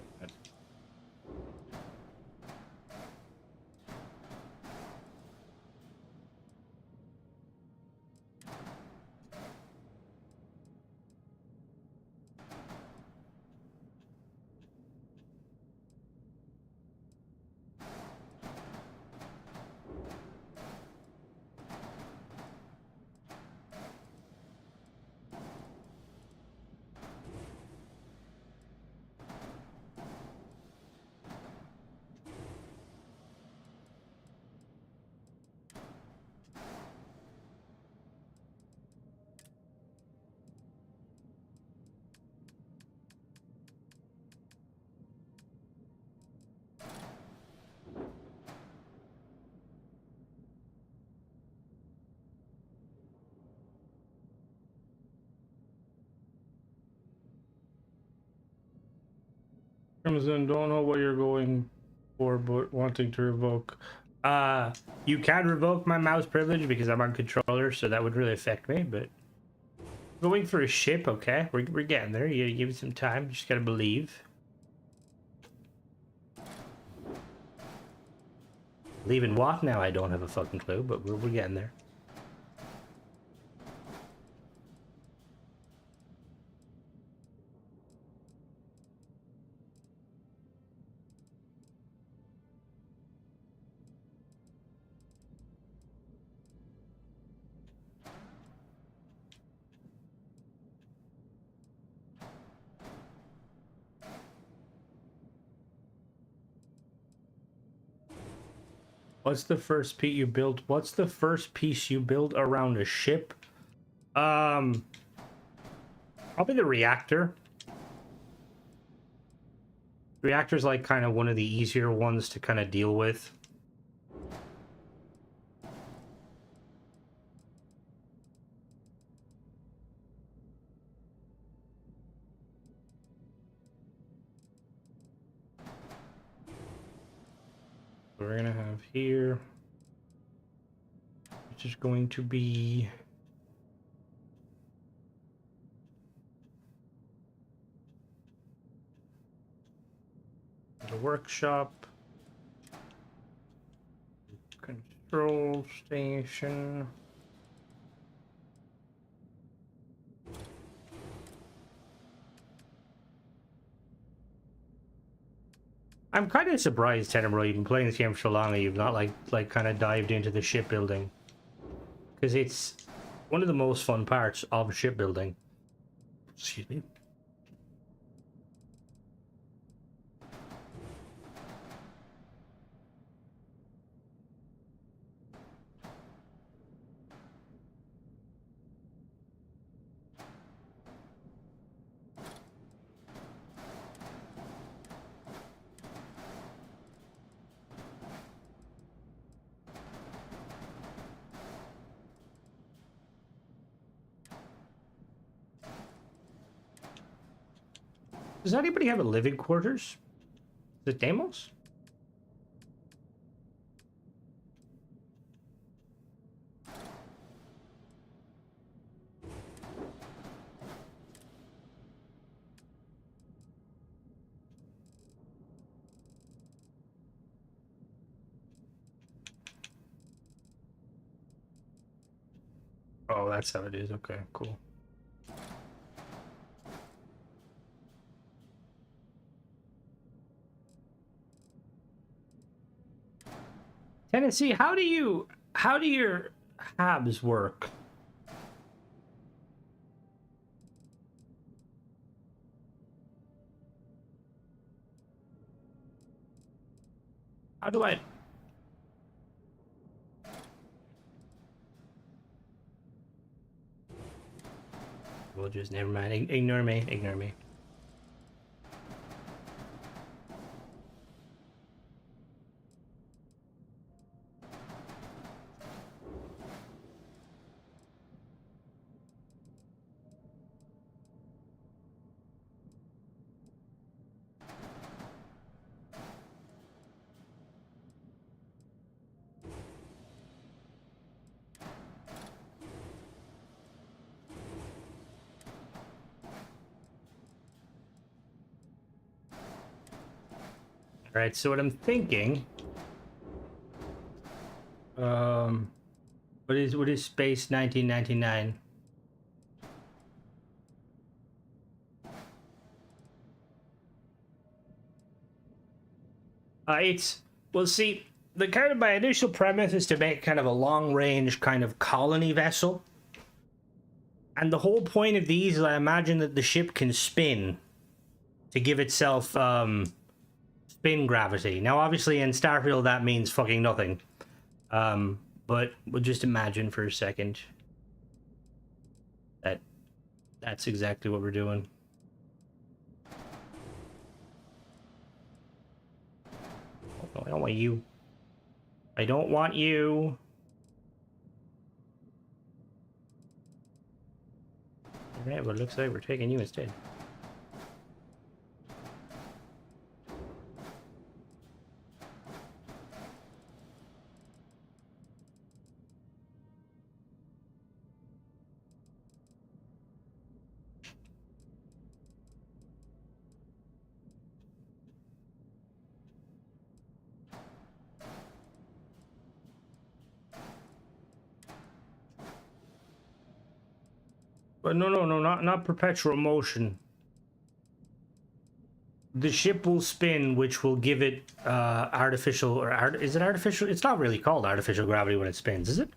Crimson, don't know what you're going for, but wanting to revoke. You can revoke my mouse privilege because I'm on controller, so that would really affect me, but... Going for a ship, okay. We're getting there. You give it some time. Just gotta believe. Leaving what now? I don't have a fucking clue, but we're getting there. What's the first piece you built? What's the first piece you build around a ship? Probably the reactor. Reactor's like kind of one of the easier ones to kind of deal with. We're gonna have here, which is going to be the workshop, control station. I'm kind of surprised, Tenebro, you've been playing this game for so long and you've not like kind of dived into the shipbuilding, because it's one of the most fun parts of shipbuilding. Excuse me. Does anybody have a living quarters? Is it Deimos? Oh, that's how it is. Okay, cool. Tennessee, how do your habs work? How do I... We'll just, never mind. Ignore me. Ignore me. Alright, so what I'm thinking... What is Space 1999? Well, see, the kind of my initial premise is to make kind of a long-range kind of colony vessel. And the whole point of these is I imagine that the ship can spin to give itself spin gravity. Now, obviously, in Starfield, that means fucking nothing. But we'll just imagine for a second that that's exactly what we're doing. Oh, no, I don't want you. I don't want you. Alright, well, it looks like we're taking you instead. But no, not perpetual motion. The ship will spin, which will give it artificial, or is it artificial? It's not really called artificial gravity when it spins, is it?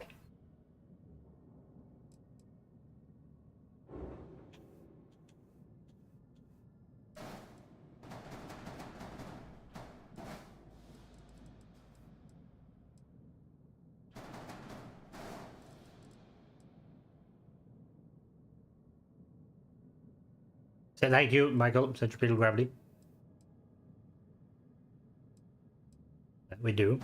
So thank you, Michael. Centripetal gravity. That we do.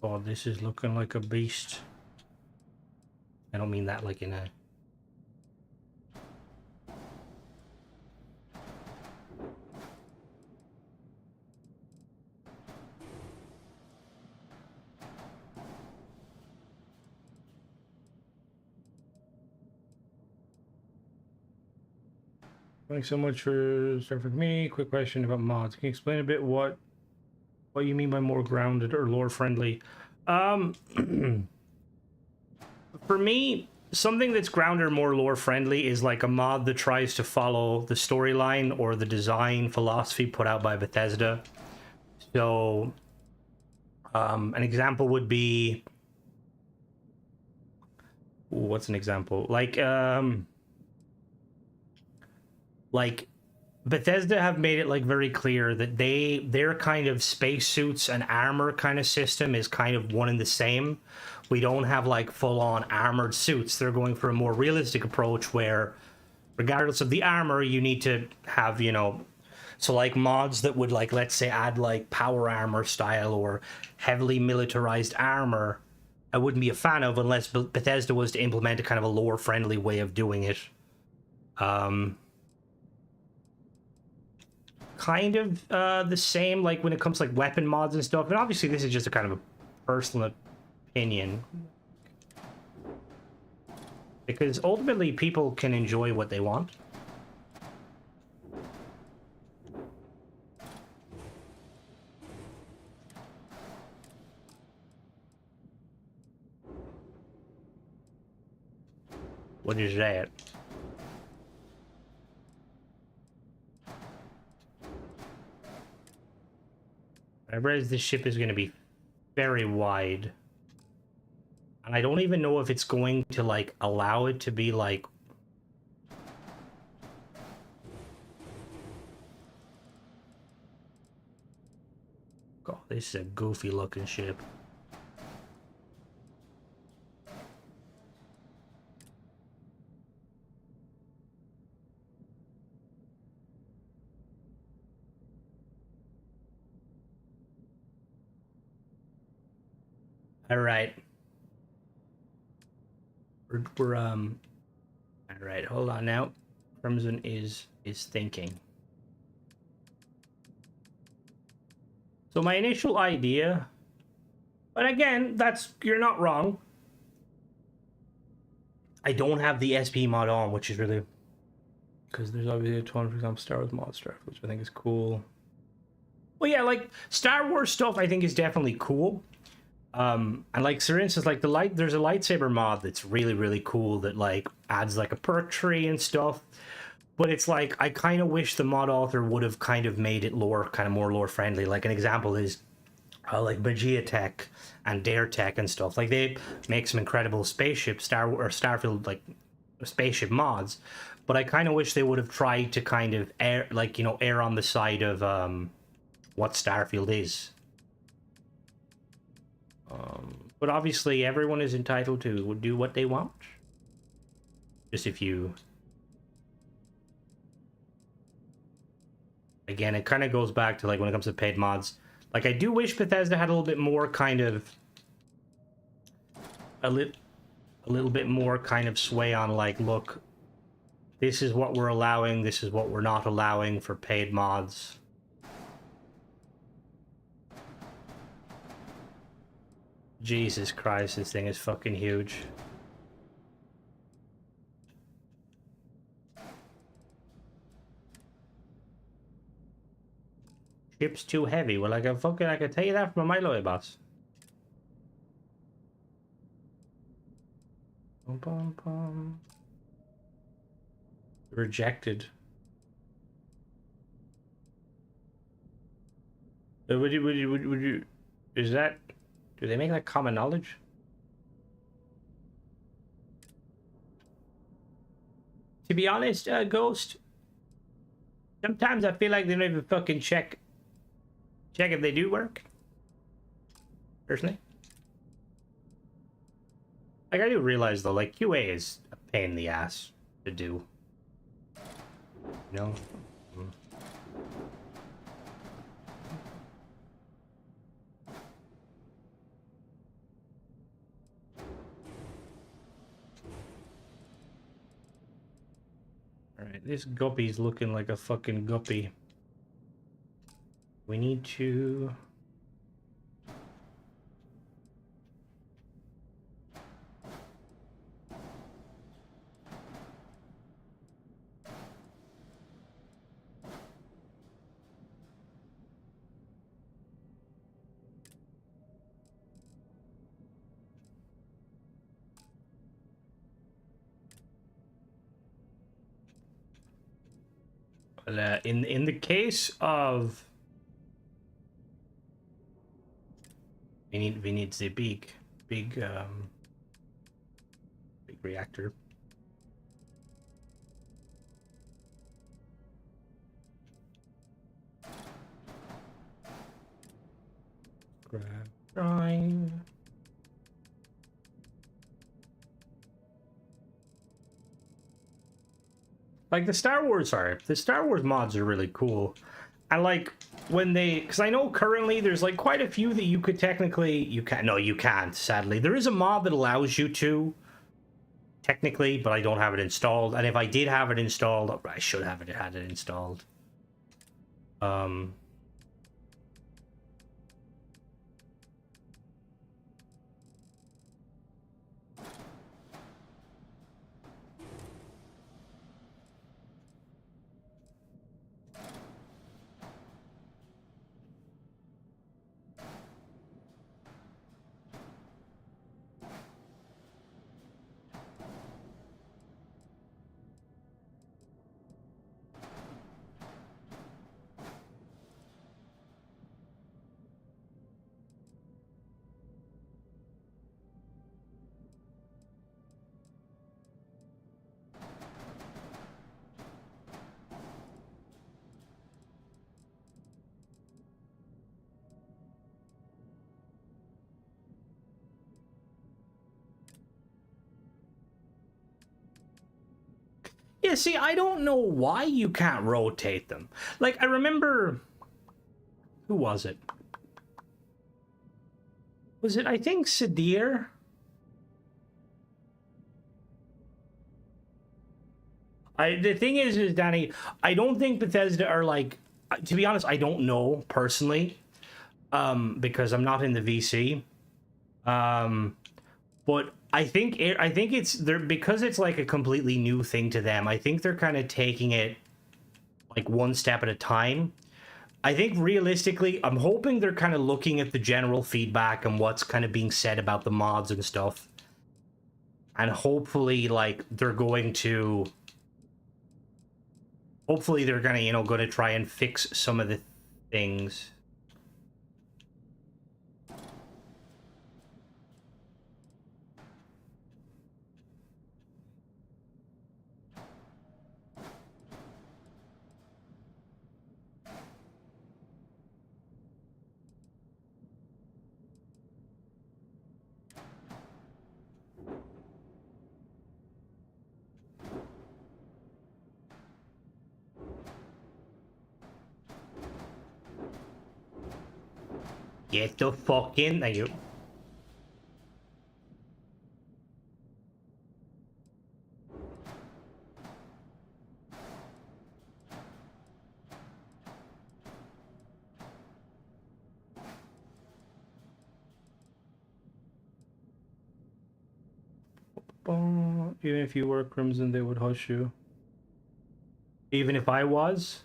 Oh, this is looking like a beast. I don't mean that like in a... Thanks so much for starting with me. Quick question about mods. Can you explain a bit what you mean by more grounded or lore friendly? For me, something that's grounded or more lore friendly is like a mod that tries to follow the storyline or the design philosophy put out by Bethesda. So, an example would be... What's an example? Like Bethesda have made it like very clear that their kind of spacesuits and armor kind of system is kind of one and the same. We don't have like full-on armored suits. They're going for a more realistic approach where regardless of the armor, you need to have, you know, so like mods that would like, let's say, add like power armor style or heavily militarized armor, I wouldn't be a fan of unless Bethesda was to implement a kind of a lore friendly way of doing it. Kind of the same like when it comes to like weapon mods and stuff, and obviously this is just a kind of a personal opinion because ultimately people can enjoy what they want. What is that? I realize this ship is going to be very wide. And I don't even know if it's going to, like, allow it to be, like... God, this is a goofy-looking ship. All right. We're all right, hold on now. Crimson is thinking. So my initial idea, but again, you're not wrong. I don't have the SP mod on, which is really... Because there's obviously a ton, for example, Star Wars mod stuff, which I think is cool. Well, yeah, like, Star Wars stuff I think is definitely cool. And like, for instance, like there's a lightsaber mod that's really, really cool that like adds like a perk tree and stuff. But it's like, I kind of wish the mod author would have kind of made it kind of more lore friendly. Like an example is like Magia Tech and Dare Tech and stuff. Like they make some incredible spaceship Starfield like spaceship mods. But I kind of wish they would have tried to kind of err on the side of what Starfield is. But obviously everyone is entitled to do what they want. Just if you... Again, it kind of goes back to like when it comes to paid mods. Like I do wish Bethesda had a little bit more kind of... A little bit more kind of sway on like, look, this is what we're allowing, this is what we're not allowing for paid mods. Jesus Christ, this thing is fucking huge. Ship's too heavy. Well, I can tell you that from a mile away, boss. Bum, bum, bum. Rejected. Would you? Is that? Do they make that common knowledge? To be honest, Ghost, sometimes I feel like they don't even fucking check if they do work. Personally. Like, I do realize, though, like, QA is a pain in the ass to do. You know? Alright, this guppy's looking like a fucking guppy. We need to... in the case of we need the big reactor. Grab drive. Like the Star Wars mods are really cool. And like when they, because I know currently there's like quite a few that you could technically, you can't, sadly. There is a mod that allows you to, technically, but I don't have it installed. And if I did have it installed, I should have had it installed. Yeah, see, I don't know why you can't rotate them. Like, I remember... Who was it? Was it, I think, Sadir? The thing is, Danny, I don't think Bethesda are, like... To be honest, I don't know, personally. Because I'm not in the VC. But I think it's they're because it's like a completely new thing to them. I think they're kind of taking it like one step at a time. I think realistically, I'm hoping they're kind of looking at the general feedback and what's kind of being said about the mods and stuff. And hopefully, like, they're going to... Hopefully they're gonna, you know, gonna try and fix some of the things. Get the fuck in. Thank you. Even if you were Crimson, they would hush you. Even if I was?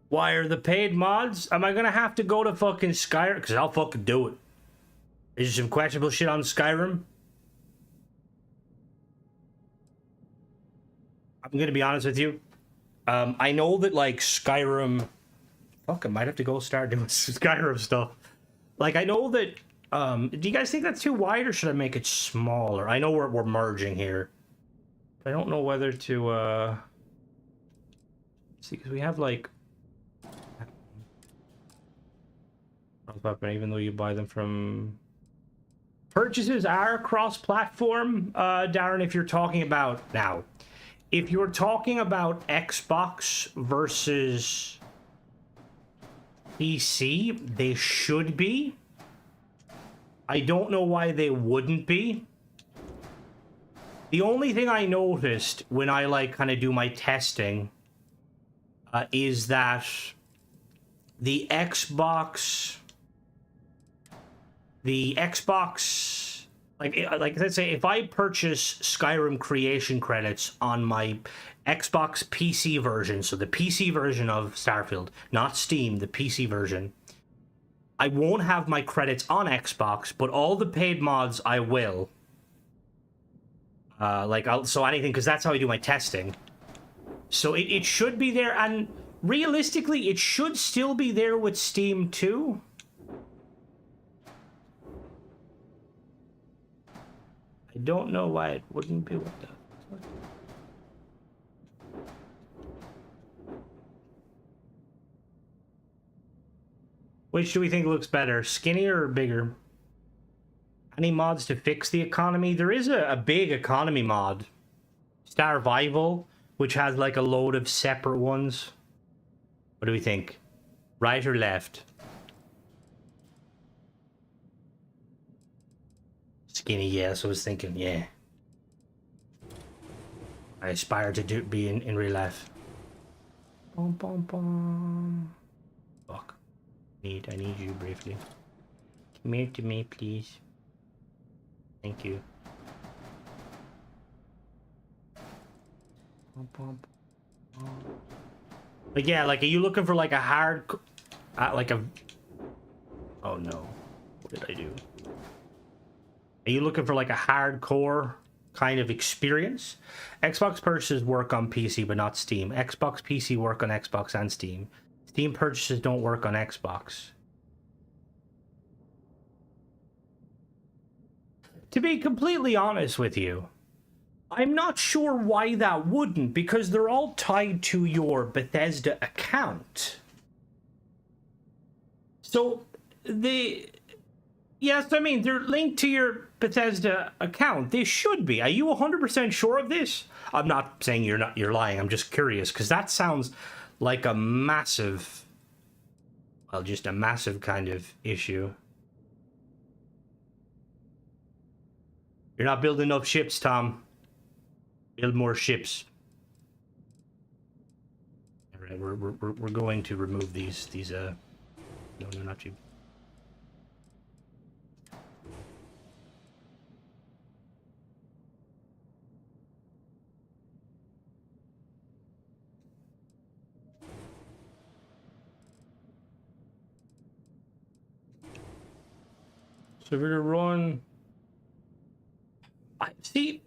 Why are the paid mods? Am I gonna have to go to fucking Skyrim? Because I'll fucking do it. Is there some questionable shit on Skyrim? I'm gonna be honest with you. I know that, like, Skyrim... Fuck, I might have to go start doing Skyrim stuff. Like, I know that... do you guys think that's too wide, or should I make it smaller? I know we're merging here. I don't know whether to, see, because we have, like... Even though you buy them from... Purchases are cross-platform, Darren, if you're talking about... Now, if you're talking about Xbox versus PC, they should be. I don't know why they wouldn't be. The only thing I noticed when I, like, kind of do my testing is that the Xbox, like let's say if I purchase Skyrim creation credits on my Xbox PC version, so the PC version of Starfield, not Steam, the PC version, I won't have my credits on Xbox, but all the paid mods I will. So anything, because that's how I do my testing. So it should be there, and realistically, it should still be there with Steam too. I don't know why it wouldn't be with that. Which do we think looks better, skinnier or bigger? Any mods to fix the economy? There is a big economy mod. Starfield, which has like a load of separate ones. What do we think? Right or left? Skinny, yeah, so I was thinking, yeah. I aspire to be in real life. Bum, bum, bum. Fuck. I need you briefly. Come here to me, please. Thank you. But yeah, like, are you looking for like a hard, like a... Oh no, what did I do? Are you looking for like a hardcore kind of experience? Xbox purchases work on PC, but not Steam. Xbox PC work on Xbox and Steam. Steam purchases don't work on Xbox. To be completely honest with you, I'm not sure why that wouldn't, because they're all tied to your Bethesda account. So, yes, I mean, they're linked to your Bethesda account. They should be. Are you 100% sure of this? I'm not saying you're lying. I'm just curious, because that sounds like a massive, well, just a massive kind of issue. You're not building enough ships, Tom. Build more ships. All right, we're going to remove these no, not you. So we're gonna run. I see.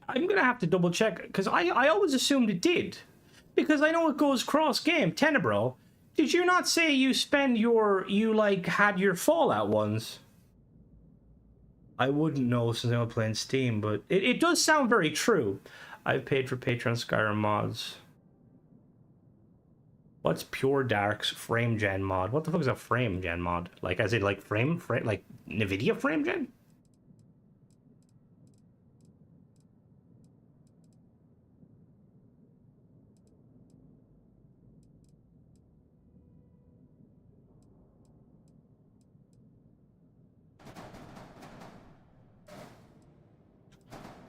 I'm gonna have to double check because I always assumed it did, because I know it goes cross game. Tenebro, did you not say you had your Fallout ones? I wouldn't know since I'm playing Steam, but it does sound very true. I've paid for Patreon Skyrim mods. What's Pure Dark's frame gen mod? What the fuck is a frame gen mod? Like, as in like frame like NVIDIA frame gen?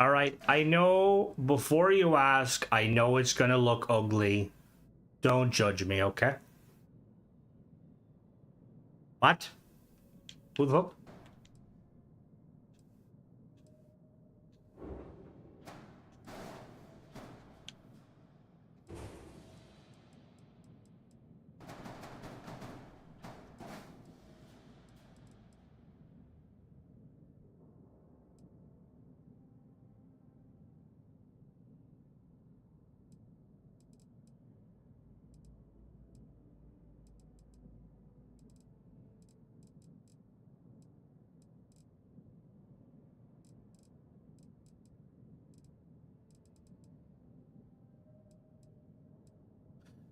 All right, I know, before you ask, I know it's gonna look ugly. Don't judge me, okay? What? Who the fuck?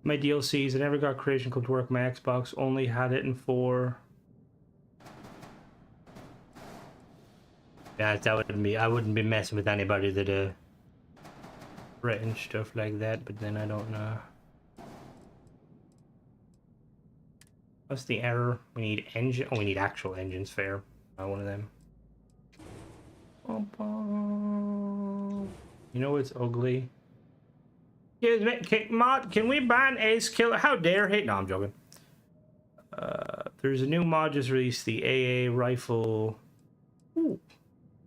My DLCs, I never got Creation Club to work. My Xbox only had it in 4. Yeah, that wouldn't be. I wouldn't be messing with anybody that written stuff like that. But then I don't know. What's the error? We need engine. Oh, we need actual engines. Fair. Not one of them. You know it's ugly. Mod, can we ban Ace Killer? How dare he? No, I'm joking. There's a new mod just released, the AA rifle. Ooh.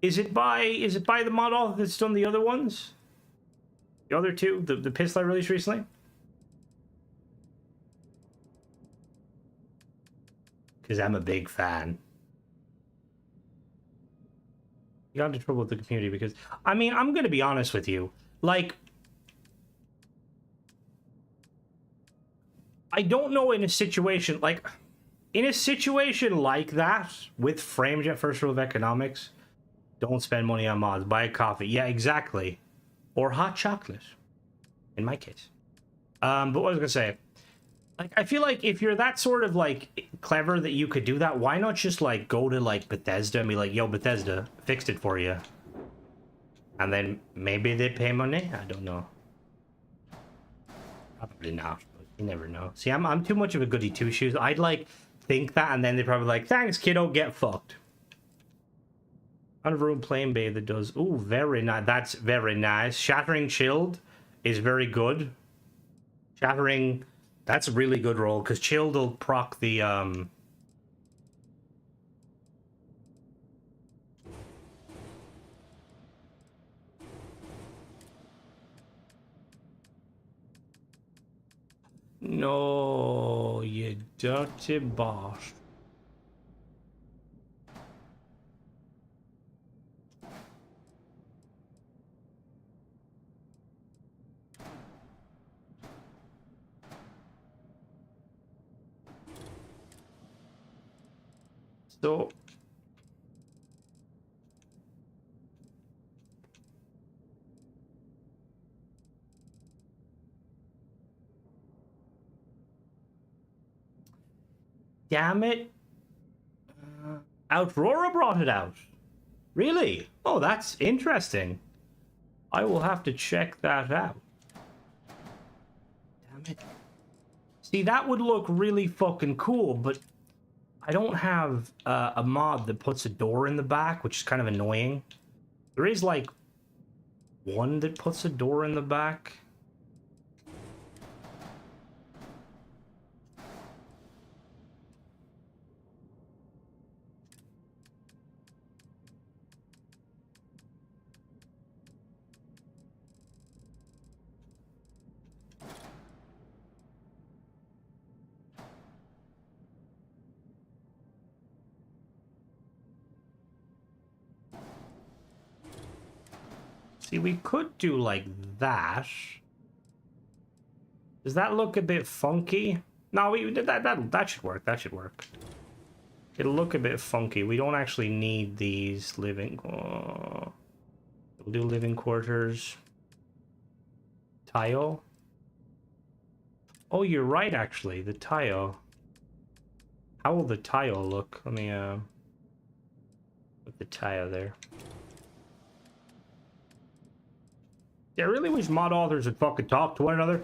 Is it by the mod author that's done the other ones? The other two? The pistol I released recently? Because I'm a big fan. You got into trouble with the community because, I mean, I'm going to be honest with you. Like, I don't know, in a situation like that with FrameJet first rule of economics, don't spend money on mods. Buy a coffee. Yeah, exactly. Or hot chocolate, in my case. But what I was gonna say, like, I feel like if you're that sort of like clever that you could do that, why not just like go to like Bethesda and be like, yo, Bethesda, fixed it for you, and then maybe they pay money. I don't know. Probably not. You never know. See, I'm too much of a goody two shoes. I'd like think that, and then they're probably like, "Thanks, kiddo, get fucked." Out of room plane bay that does. Ooh, very nice. That's very nice. Shattering Chilled is very good. Shattering, that's a really good roll because Chilled will proc the No, you dirty boss. So, damn it. Outrora brought it out. Really? Oh, that's interesting. I will have to check that out. Damn it. See, that would look really fucking cool, but I don't have a mod that puts a door in the back, which is kind of annoying. There is, like, one that puts a door in the back. See, we could do like that. Does that look a bit funky? No, that should work. That should work. It'll look a bit funky. We don't actually need these living. We'll do living quarters. Tile. Oh, you're right. Actually, the tile. How will the tile look? Let me put the tile there. Yeah, I really wish mod authors would fucking talk to one another.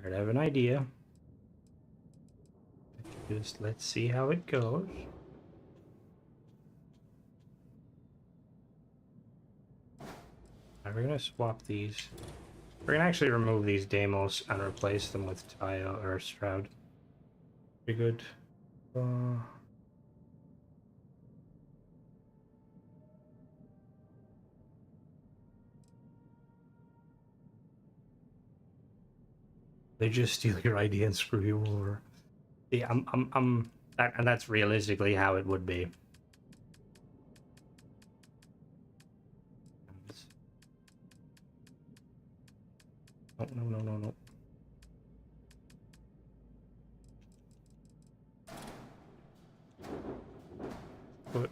Alright, I have an idea. Just let's see how it goes. Alright, we're gonna swap these. We're gonna actually remove these demos and replace them with tile or shroud. Pretty good. They just steal your idea and screw you over. Yeah, and that's realistically how it would be. No. Good.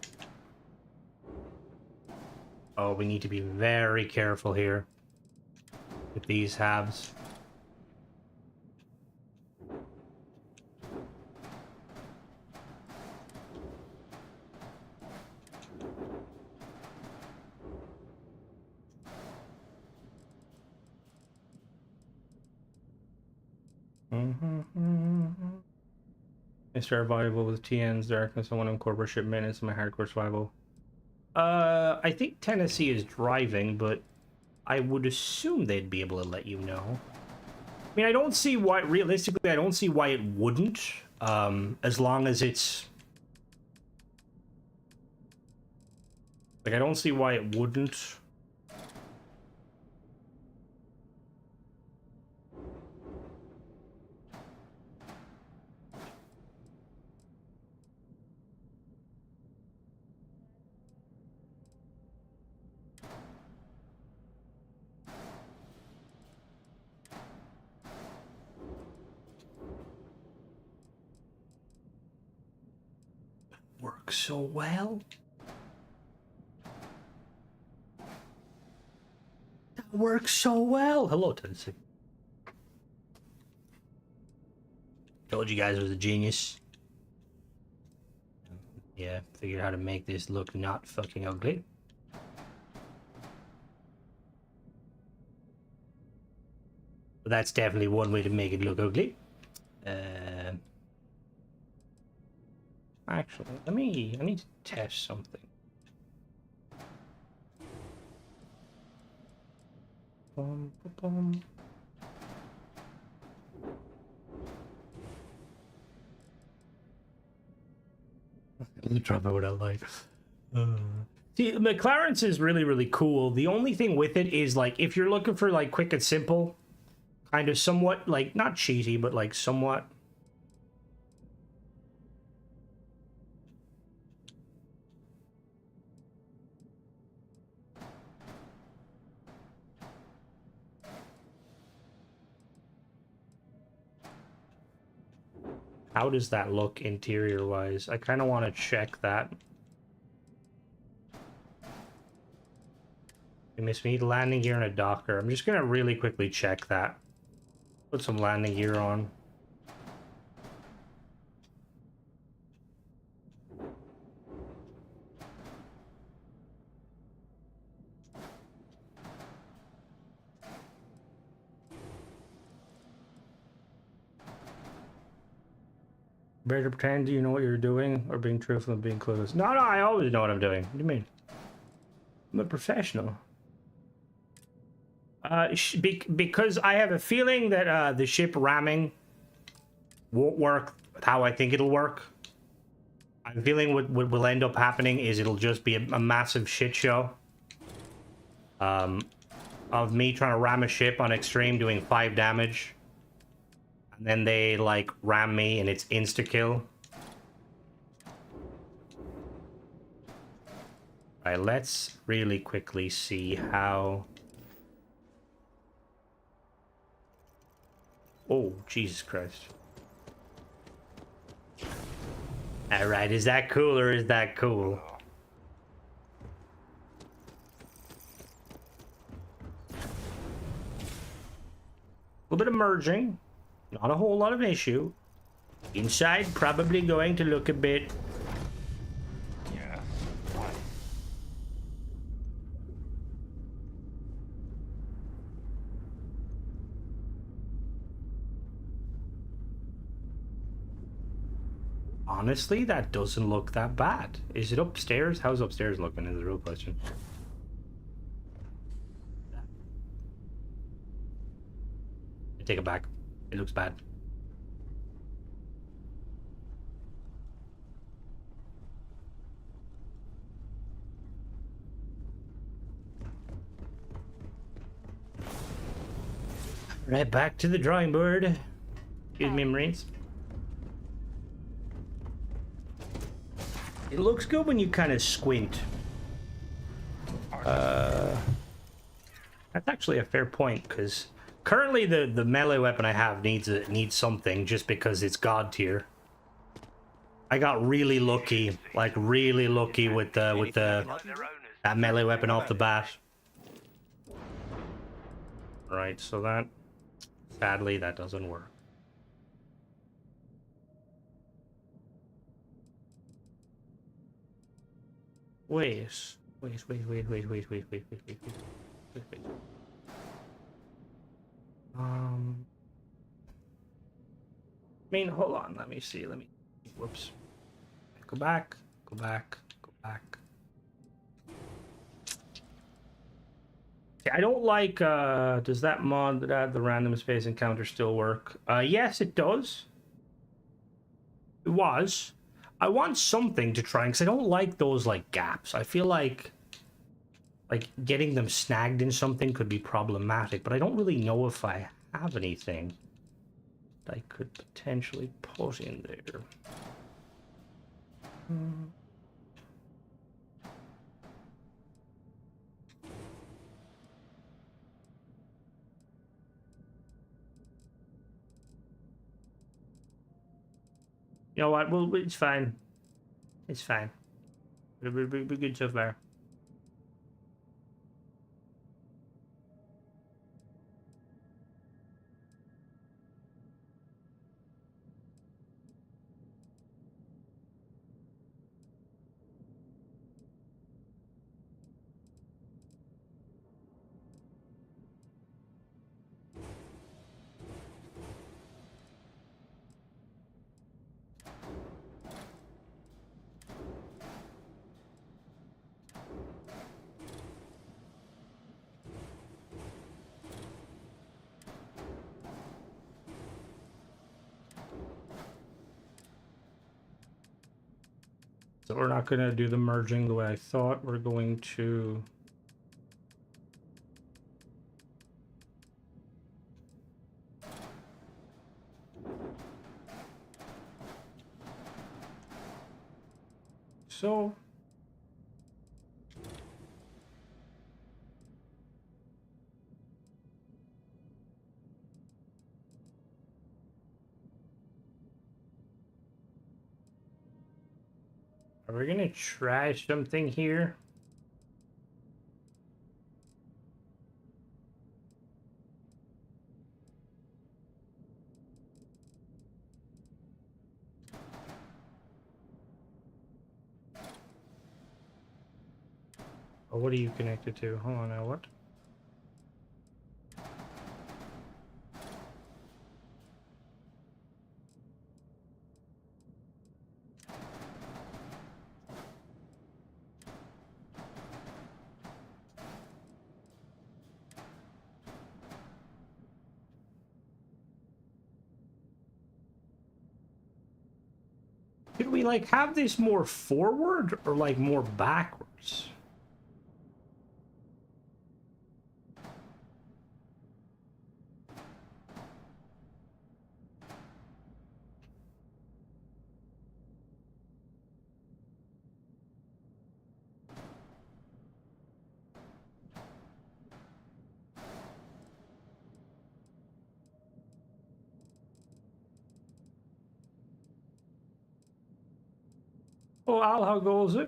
Oh, we need to be very careful here with these halves. I start survival with TN's darkness. I want to incorporate ship maintenance in my hardcore survival. I think Tennessee is driving, but I would assume they'd be able to let you know. I mean, I don't see why, realistically, I don't see why it wouldn't, as long as it's... Like, I don't see why it wouldn't. Works so well. That works so well. Hello, Tennessee. Told you guys I was a genius. Yeah, figured out how to make this look not fucking ugly. But that's definitely one way to make it look ugly. Actually, I need to test something. Drop it without light. See, McLaren's is really, really cool. The only thing with it is, like, if you're looking for, like, quick and simple, kind of somewhat, like, not cheesy, but, like, somewhat... How does that look interior-wise? I kind of want to check that. We need landing gear and a docker. I'm just going to really quickly check that. Put some landing gear on. Better pretend you know what you're doing, or being truthful and being clueless. No, I always know what I'm doing. What do you mean? I'm a professional. Because I have a feeling that the ship ramming won't work how I think it'll work. I'm feeling what will end up happening is it'll just be a massive shit show. Of me trying to ram a ship on extreme doing 5 damage. And then they, like, ram me and it's insta-kill. Alright, let's really quickly see how... Oh, Jesus Christ. Alright, is that cool or is that cool? A little bit of merging. Not a whole lot of issue. Inside, probably going to look a bit... Yeah. Honestly, that doesn't look that bad. Is it upstairs? How's upstairs looking is the real question. I take it back. It looks bad. Right back to the drawing board. Excuse me, Marines. It looks good when you kind of squint. That's actually a fair point, because currently the melee weapon I have needs something just because it's god tier. I got really lucky, like really lucky with that melee weapon off the bat. Right, so that sadly that doesn't work. Wait. I mean, hold on. Let me see. Whoops. Go back. Yeah, I don't like. Does that mod that add the random space encounter still work? Yes, it does. It was. I want something to try because I don't like those like gaps. I feel like getting them snagged in something could be problematic, but I don't really know if I have anything that I could potentially put in there. You know what? Well, it's fine. It's fine. We're good so far. So we're not going to do the merging the way I thought. We're going to... So... Are we gonna try something here? Oh, what are you connected to? Hold on now, what? we like have this more forward or like more backwards? Oh, Al, how goes it?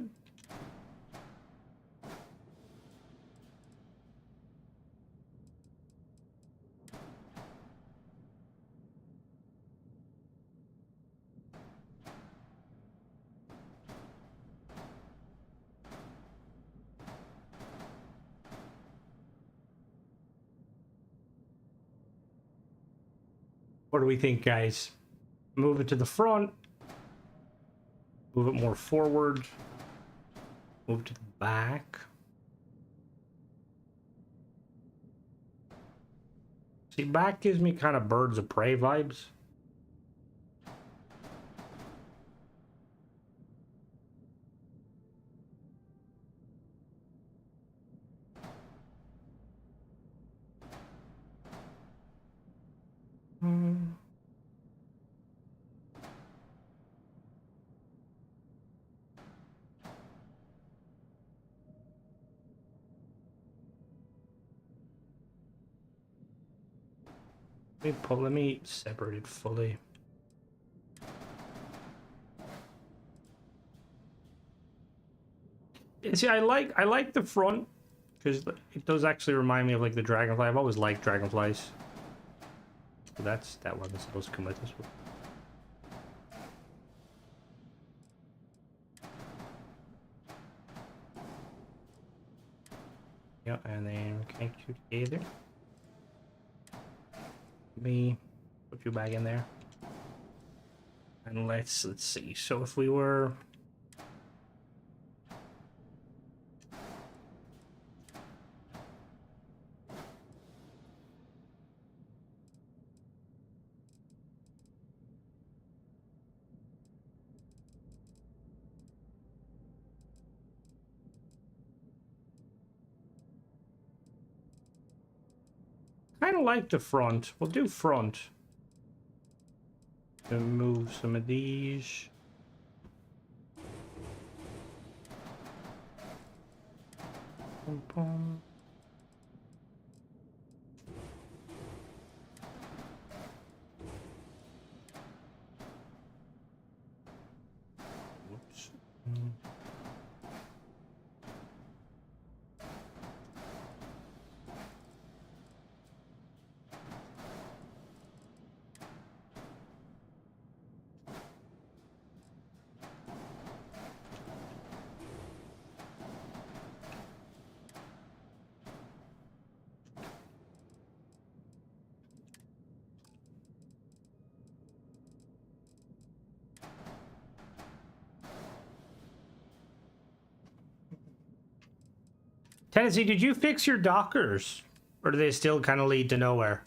What do we think, guys? Move it to the front. Move it more forward. Move to the back. See, back gives me kind of Birds of Prey vibes. Let me separate it fully. And see, I like the front because it does actually remind me of like the dragonfly. I've always liked dragonflies. So that wasn't supposed to come with this one. Yeah, and then connect you together. Let me put you back in there. And let's see. So if we were kind of like the front. We'll do front. To move some of these. Boom, boom. Whoops. Tennessee, did you fix your Dockers? Or do they still kind of lead to nowhere?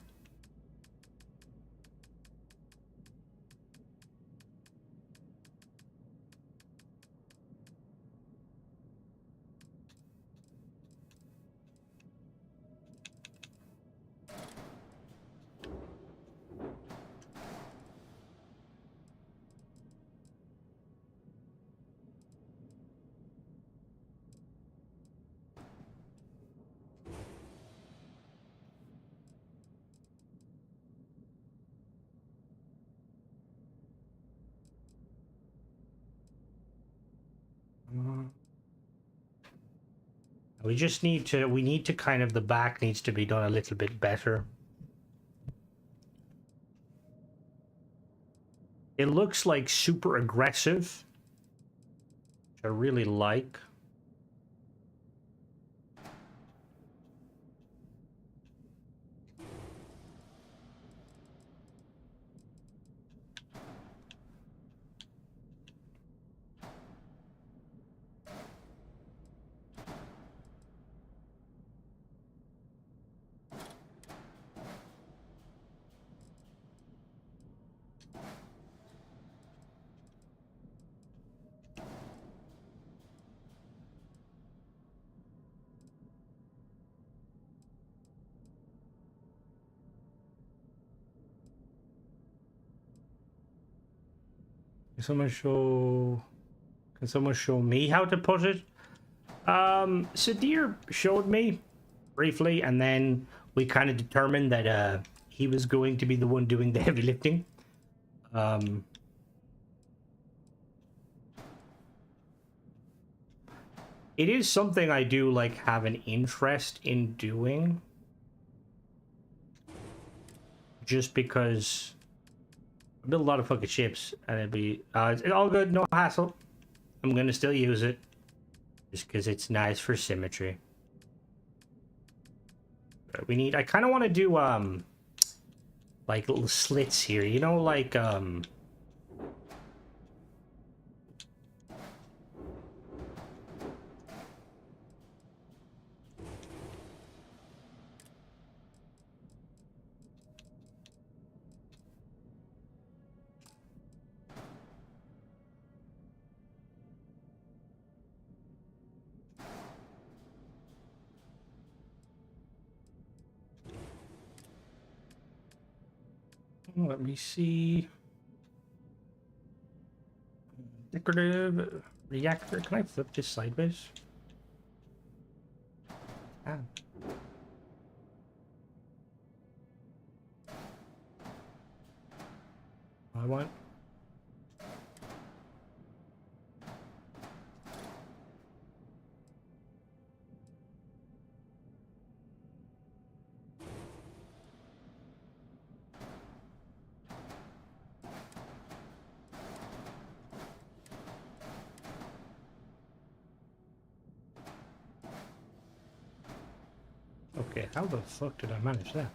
We just need to kind of, the back needs to be done a little bit better. It looks like super aggressive, which I really like. Can someone show me how to put it? Sadir showed me briefly, and then we kind of determined that he was going to be the one doing the heavy lifting. It is something I do like have an interest in doing, just because I build a lot of fucking ships, and it'd be it's all good, no hassle. I'm gonna still use it just because it's nice for symmetry. But we need. I kind of want to do like little slits here, you know, like let me see. Decorative reactor. Can I flip this sideways? Ah. I want. Okay, how the fuck did I manage that?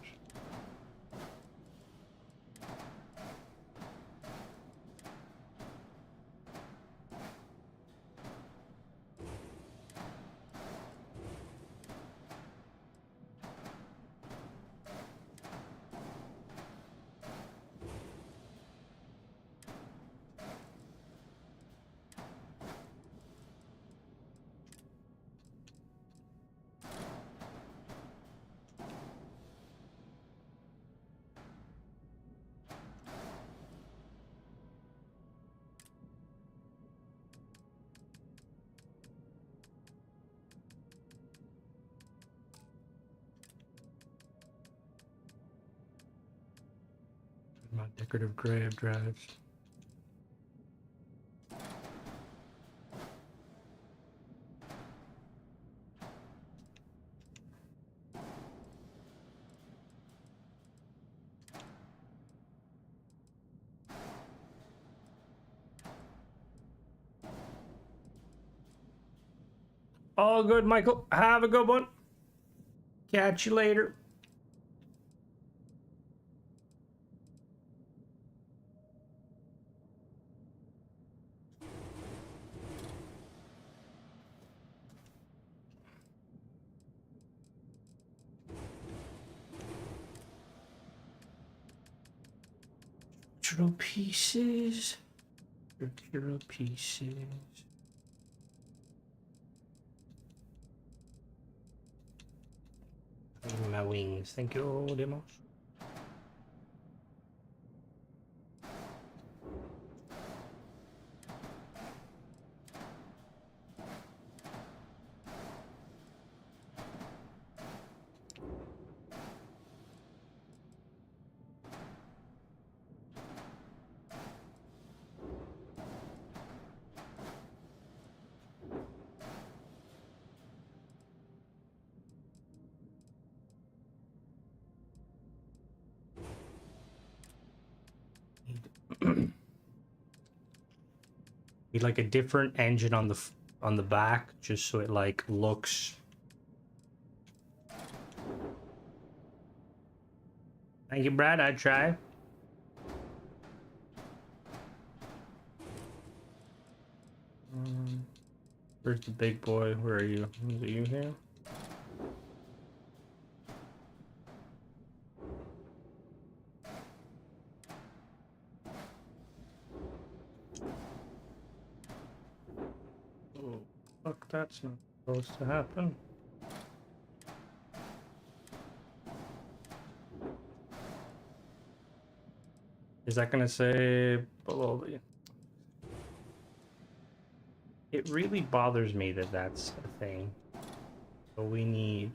My decorative grave drives. All good, Michael. Have a good one. Catch you later. Structural pieces. Structural pieces. My wings. Thank you, Demos. Need like a different engine on the back, just so it like looks. Thank you, Brad. I try. Where's the big boy? Where are you? Is it you here? Oh, fuck, that's not supposed to happen. Is that gonna say below the... It really bothers me that that's a thing. So we need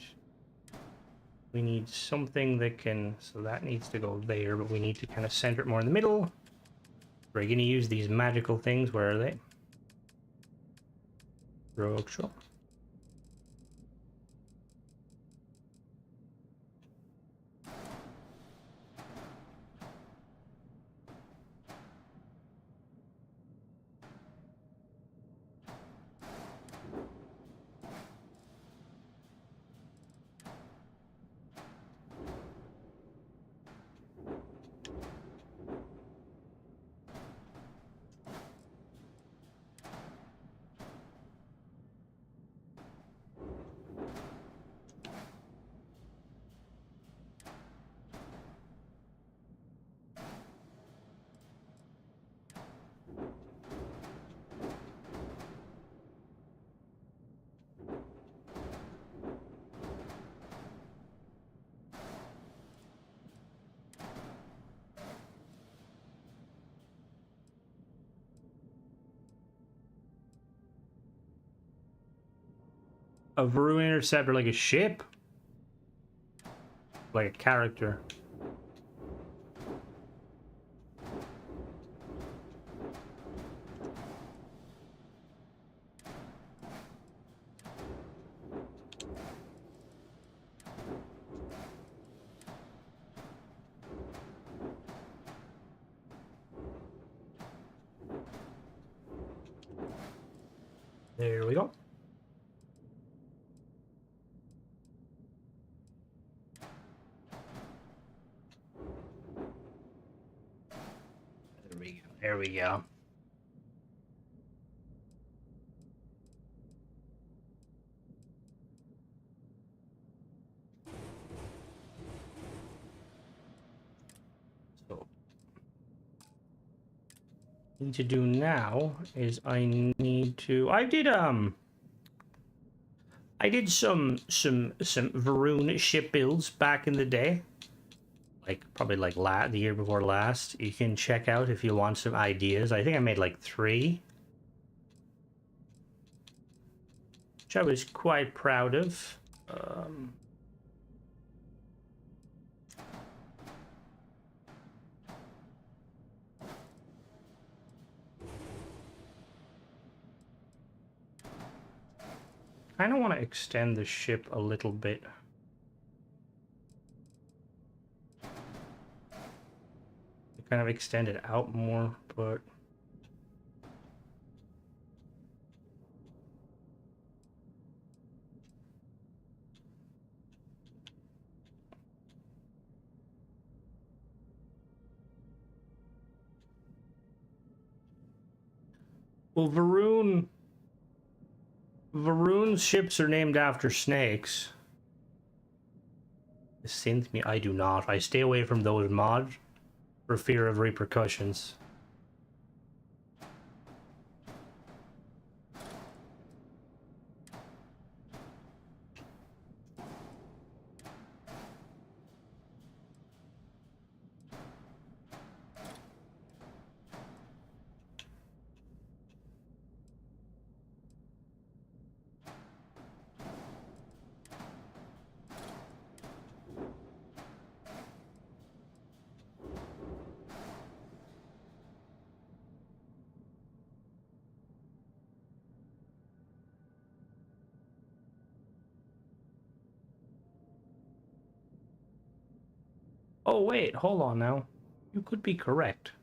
something that can, so that needs to go there, but we need to kind of center it more in the middle. We're going to use these magical things. Where are they? Rogue shop. A Varu interceptor, like a ship? Like a character. There we go. There we go. There we go. So, what I need to do now is I need to. I did some Varun ship builds back in the day. Like probably like the year before last. You can check out if you want some ideas. I think I made like 3, which I was quite proud of. Kind of want to extend the ship a little bit. Kind of extend it out more, but well, Varun's ships are named after snakes. Synth me, I do not. I stay away from those mods for fear of repercussions. Oh wait, hold on now. You could be correct.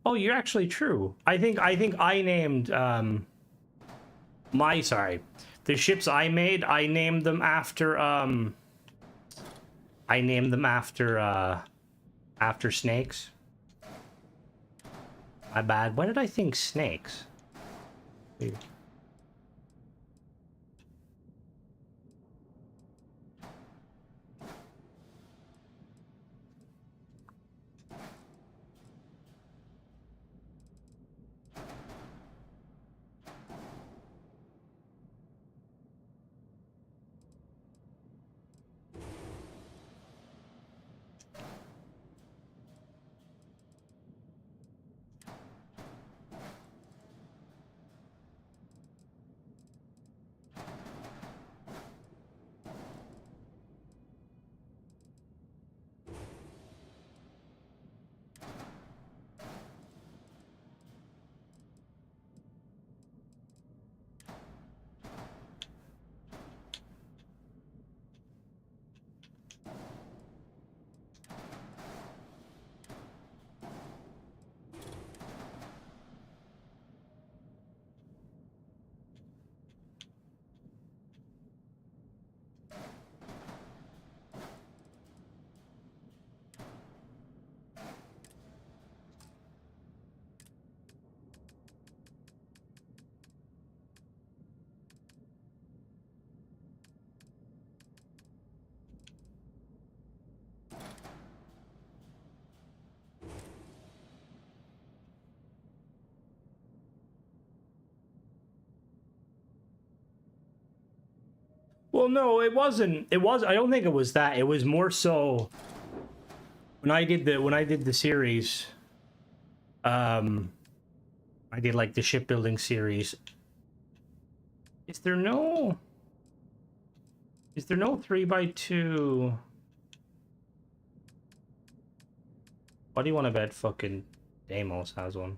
Oh, you're actually true. I think I named the ships I made, I named them after after snakes. My bad. Why did I think snakes? Weird. Well, no, it wasn't. It was. I don't think it was that. It was more so when I did the series. I did like the shipbuilding series. Is there no 3x2? Why do you want to bet fucking Deimos has one?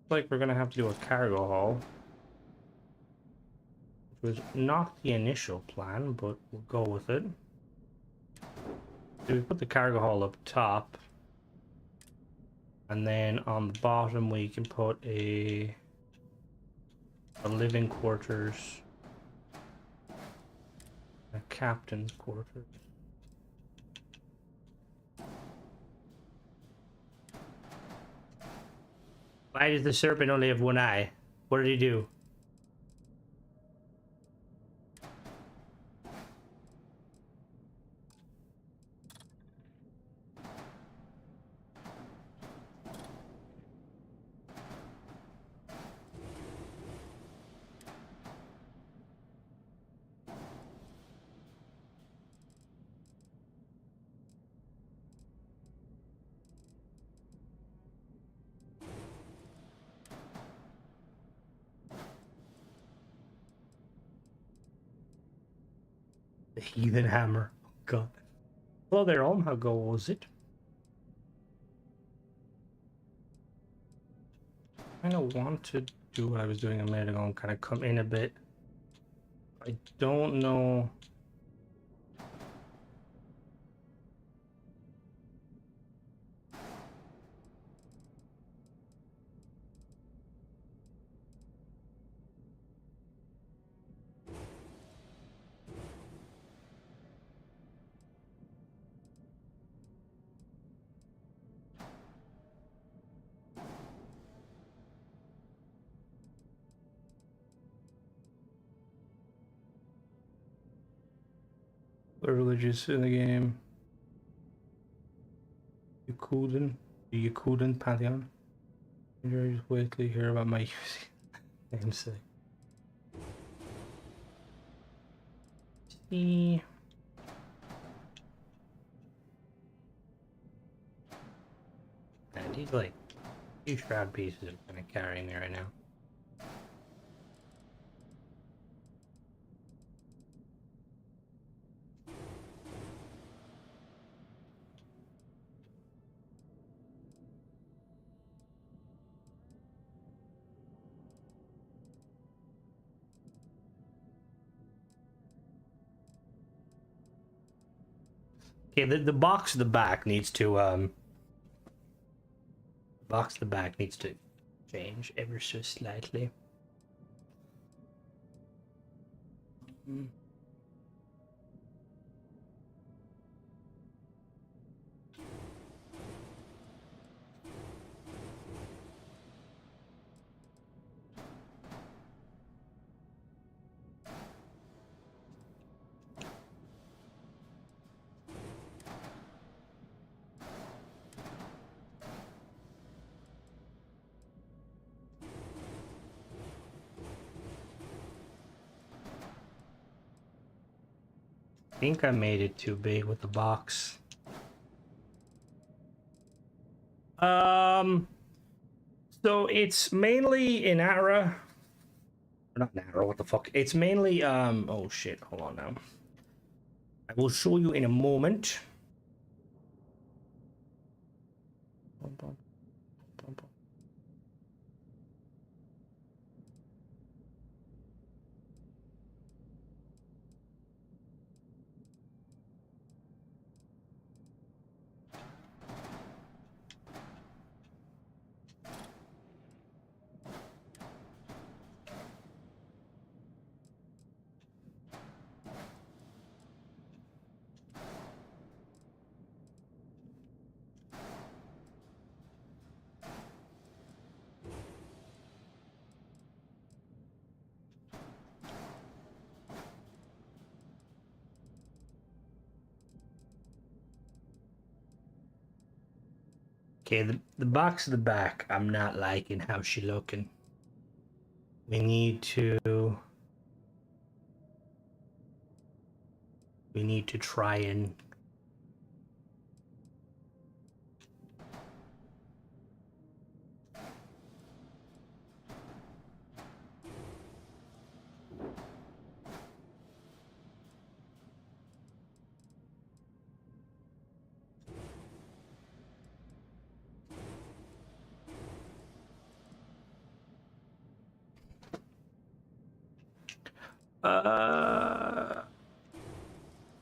Like we're gonna have to do a cargo haul, which was not the initial plan, but we'll go with it. So we put the cargo haul up top, and then on the bottom we can put a living quarters, a captain's quarters. Why does the serpent only have one eye? What did he do? The heathen hammer. Oh god. Hello there, Olm. How goes it? I kind of want to do what I was doing a minute ago and kind of come in a bit. I don't know. The religious in the game. Yakuden. The Yakuden Pantheon. You're just wait till you hear about my namesake. See. And these like two shroud pieces are kind of carrying me right now. Okay, the box at the back needs to change ever so slightly. I think I made it too big with the box. So it's mainly in Ara. Or not in Ara, what the fuck? It's mainly, oh shit, hold on now. I will show you in a moment. Okay, the box at the back, I'm not liking how she looking. We need to try and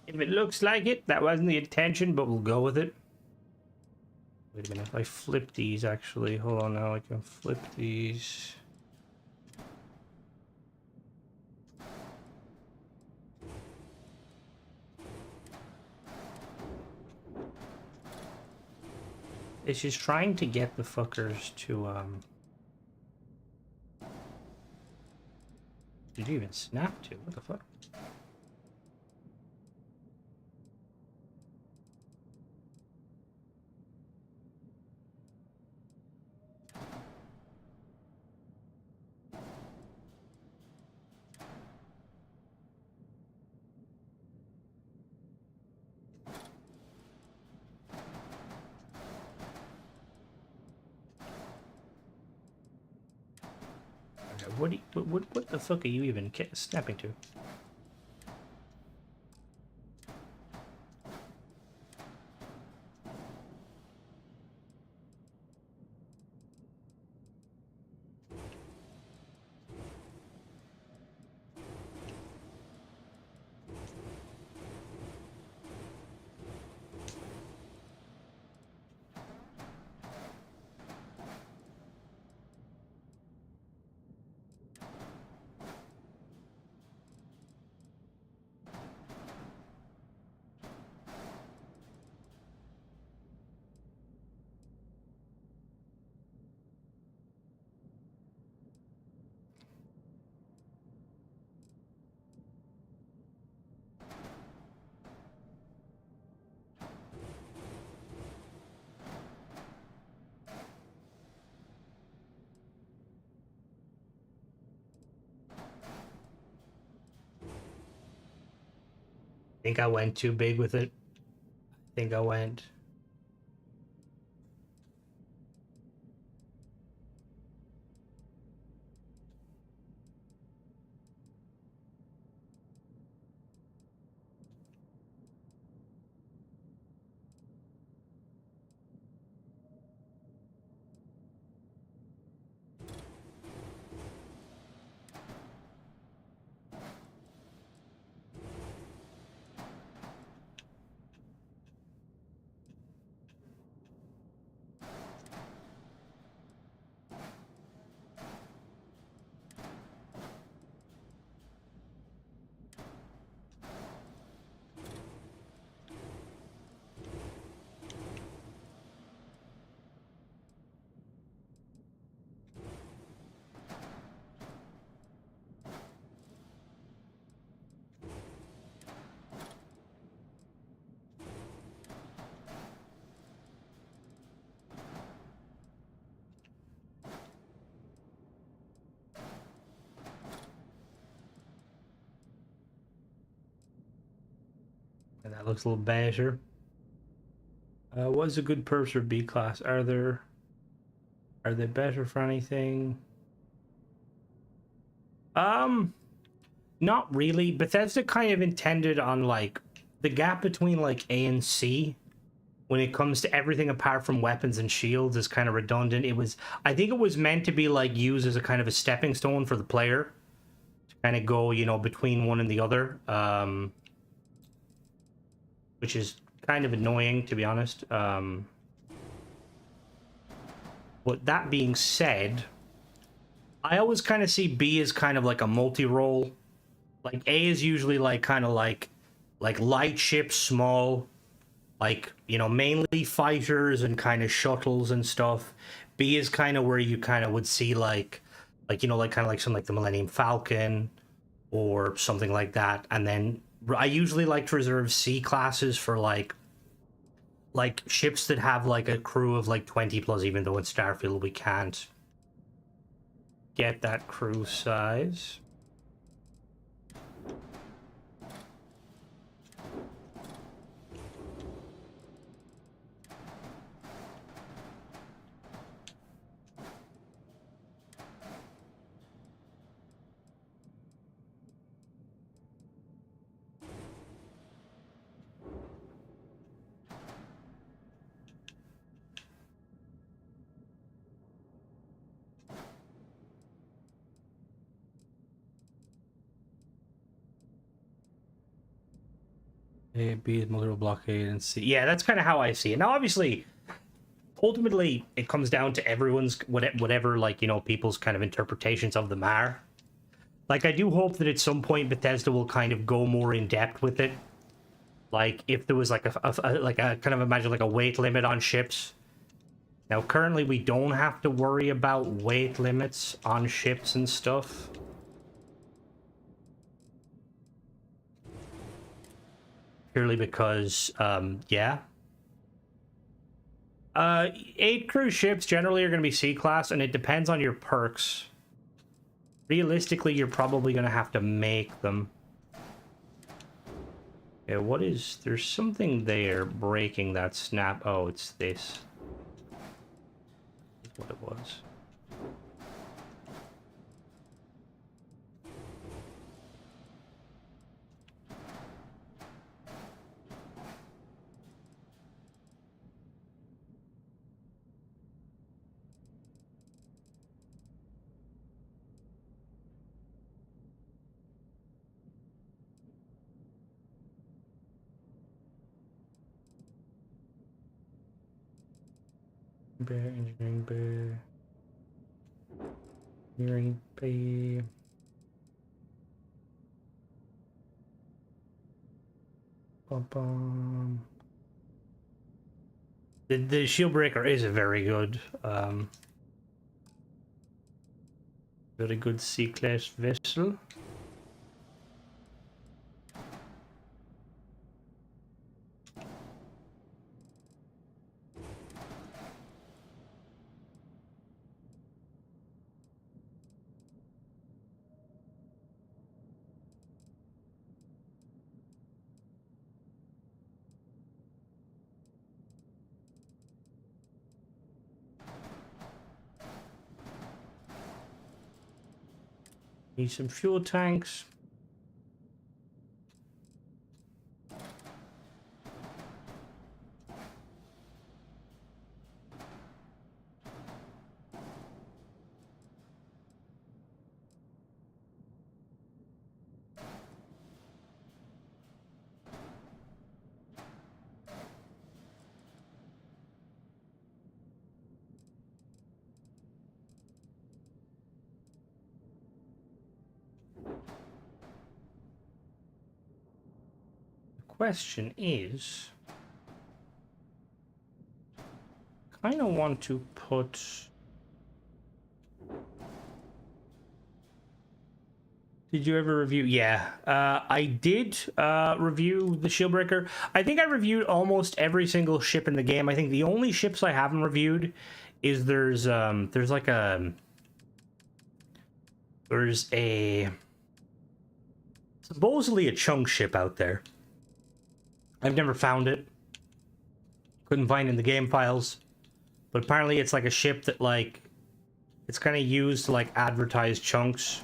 if it looks like it, that wasn't the intention, but we'll go with it. Wait a minute, if I flip these, actually, hold on now, I can flip these. It's just trying to get the fuckers to, Did you even snap to? What the fuck? What the fuck are you even snapping to? Think I went too big with it. Think I went. And that looks a little better. What's a good perps for B class? Are they better for anything? Not really. Bethesda kind of intended on like the gap between like A and C when it comes to everything apart from weapons and shields is kind of redundant. I think it was meant to be like used as a kind of a stepping stone for the player to kind of go, between one and the other. Which is kind of annoying, to be honest. But that being said, I always kind of see B as kind of like a multi-role. Like A is usually like kind of like light ships, small, like, mainly fighters and kind of shuttles and stuff. B is kind of where you kind of would see like kind of like something like the Millennium Falcon or something like that. And then I usually like to reserve C classes for like like ships that have like a crew of like 20 plus, even though in Starfield we can't get that crew size. A, B, multiple blockade, and C. Yeah, that's kind of how I see it. Now, obviously, ultimately, it comes down to everyone's whatever, like, you know, people's kind of interpretations of them are. Like, I do hope that at some point Bethesda will kind of go more in depth with it. Like, if there was like a kind of imagine like a weight limit on ships. Now, currently, we don't have to worry about weight limits on ships and stuff. Purely because, yeah. 8 cruise ships generally are going to be C-class, and it depends on your perks. Realistically, you're probably going to have to make them. Yeah, what is... There's something there breaking that snap. Oh, it's this. That's what it was. Bay, engineering bay. Engineering bay. Bum. The shield breaker is a very good C-class vessel. Need some fuel tanks. Question is, kind of want to put... Did you ever review? Yeah, I did review the Shieldbreaker. I think I reviewed almost every single ship in the game. I think the only ships I haven't reviewed is there's like there's a supposedly a chunk ship out there. I've never found it. Couldn't find it in the game files. But apparently it's like a ship that, like, it's kind of used to, like, advertise chunks.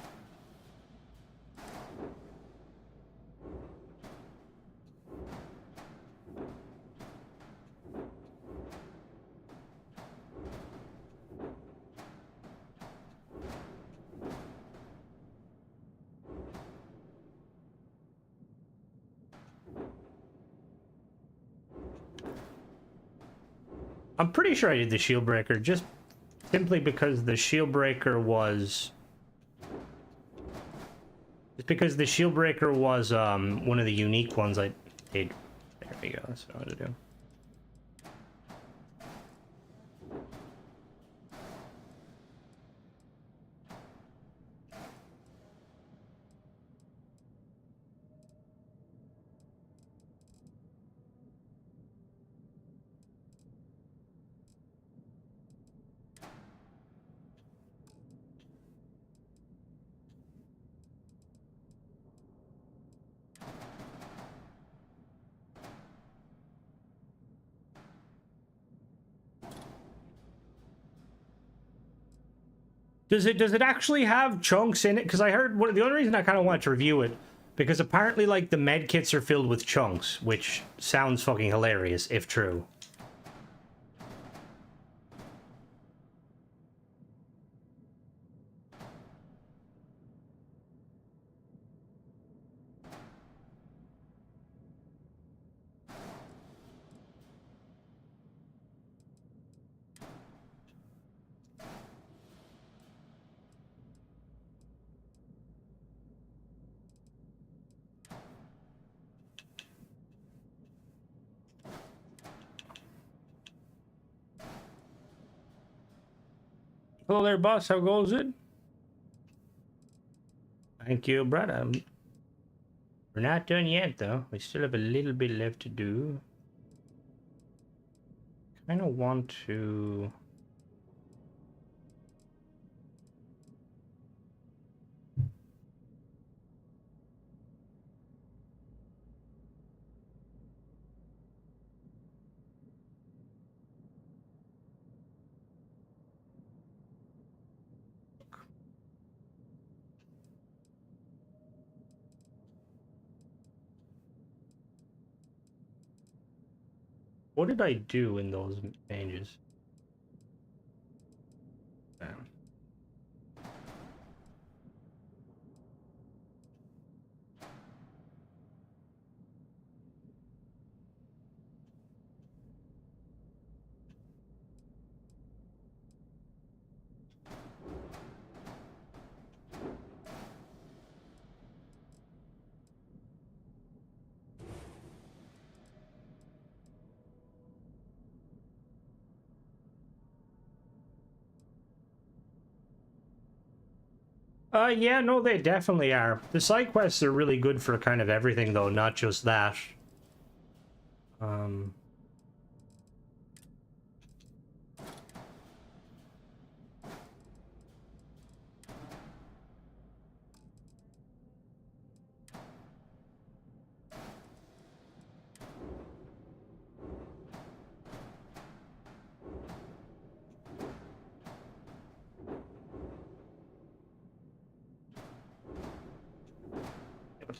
I'm pretty sure I did the shield breaker just simply because the shield breaker was... Just because the shield breaker was one of the unique ones I did. There we go, that's what I want to do. Does it actually have chunks in it? Because I heard the only reason I kind of wanted to review it, because apparently like the med kits are filled with chunks, which sounds fucking hilarious if true. Hello there, boss. How goes it? Thank you, brother. We're not done yet, though. We still have a little bit left to do. Kind of want to... What did I do in those changes? Damn. Yeah, no, they definitely are. The side quests are really good for kind of everything, though, not just that. Um...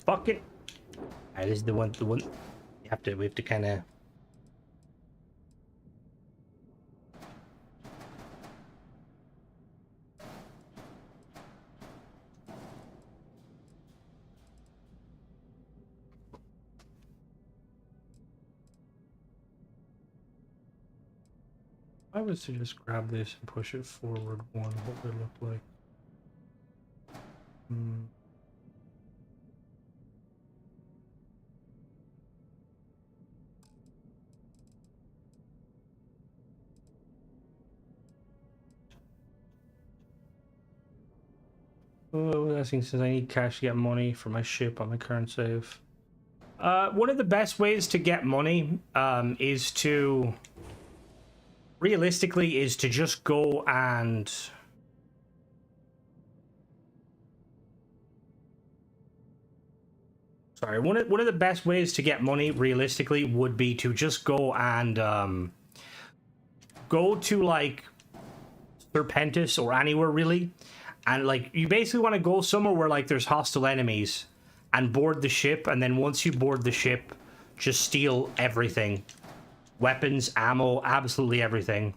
Fuck it. Alright, this is the one. We have to kind of. I was to just grab this and push it forward one. What would it look like? Oh, asking says I need cash to get money for my ship on my current save. One of the best ways to get money is to realistically is to just go and sorry, one of the best ways to get money realistically would be to just go and go to like Serpentis or anywhere really, and like you basically want to go somewhere where like there's hostile enemies and board the ship, and then once you board the ship just steal everything, weapons, ammo, absolutely everything.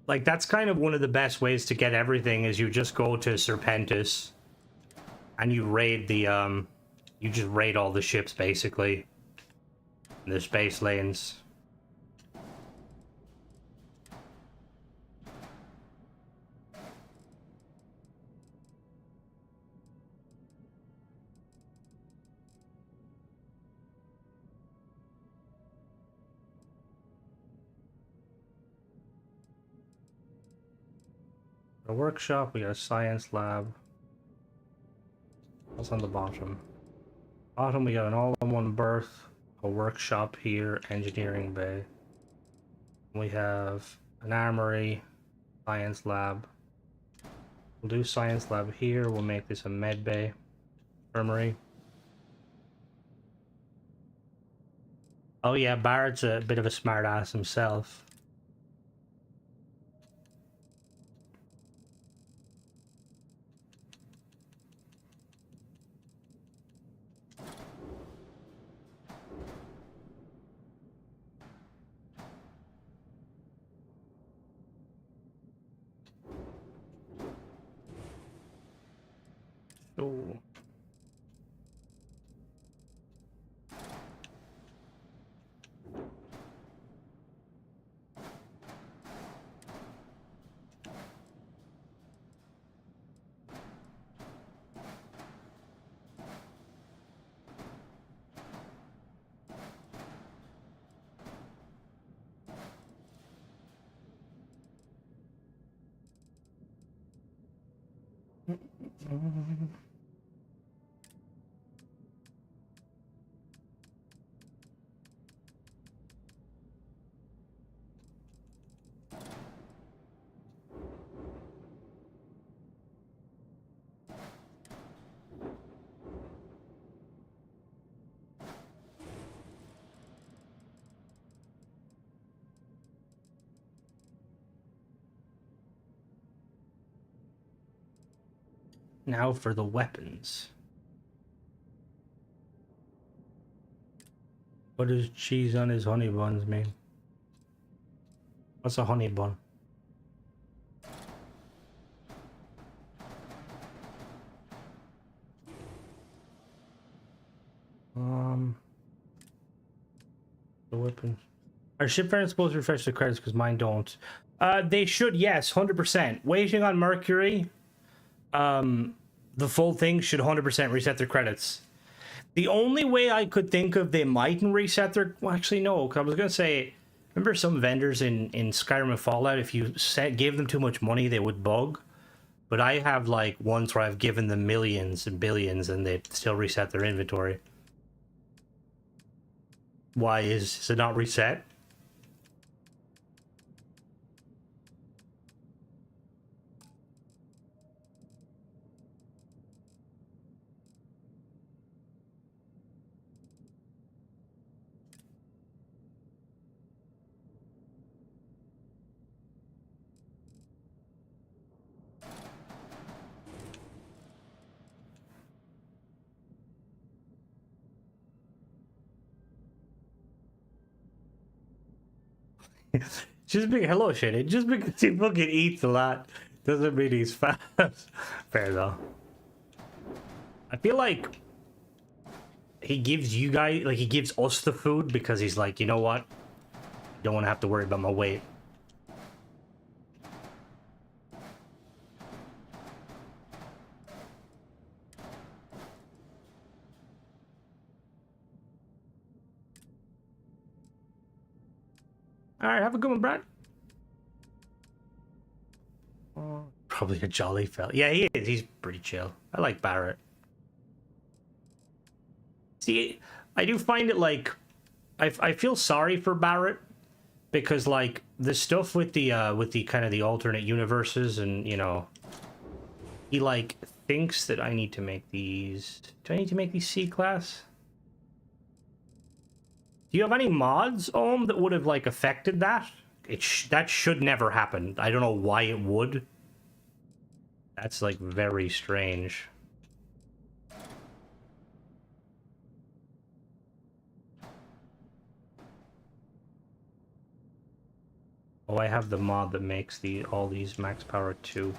Like, that's kind of one of the best ways to get everything, is you just go to Serpentis and you raid the, you just raid all the ships, basically. The space lanes. A workshop, we got a science lab. What's on the bottom? Bottom, we got an all-in-one berth, a workshop here, engineering bay. We have an armory, science lab. We'll do science lab here. We'll make this a med bay, infirmary. Oh yeah, Barrett's a bit of a smart ass himself. Oh. Now for the weapons. What does cheese on his honey buns mean? What's a honey bun? The weapons. Our shipwrights supposed to refresh the credits because mine don't. They should, yes, 100%. Waiting on Mercury. The full thing should 100% reset their credits. The only way I could think of they mightn't reset their... Well, actually, no. Cause I was going to say... Remember some vendors in Skyrim and Fallout, if you gave them too much money, they would bug? But I have, like, ones where I've given them millions and billions and they still reset their inventory. Why is it not reset? Just because, hello, shit. Just because he fucking eats a lot doesn't mean he's fast. Fair though. I feel like he gives you guys, like, he gives us the food because he's like, you know what? Don't want to have to worry about my weight. All right, have a good one, Brad. Probably a jolly fella. Yeah, he is. He's pretty chill. I like Barrett. See, I do find it like I feel sorry for Barrett because like the stuff with the kind of the alternate universes and you know he like thinks that I need to make these. Do I need to make these C-class? Do you have any mods, that would have, like, affected that? That should never happen. I don't know why it would. That's, like, very strange. Oh, I have the mod that makes all these max power 2.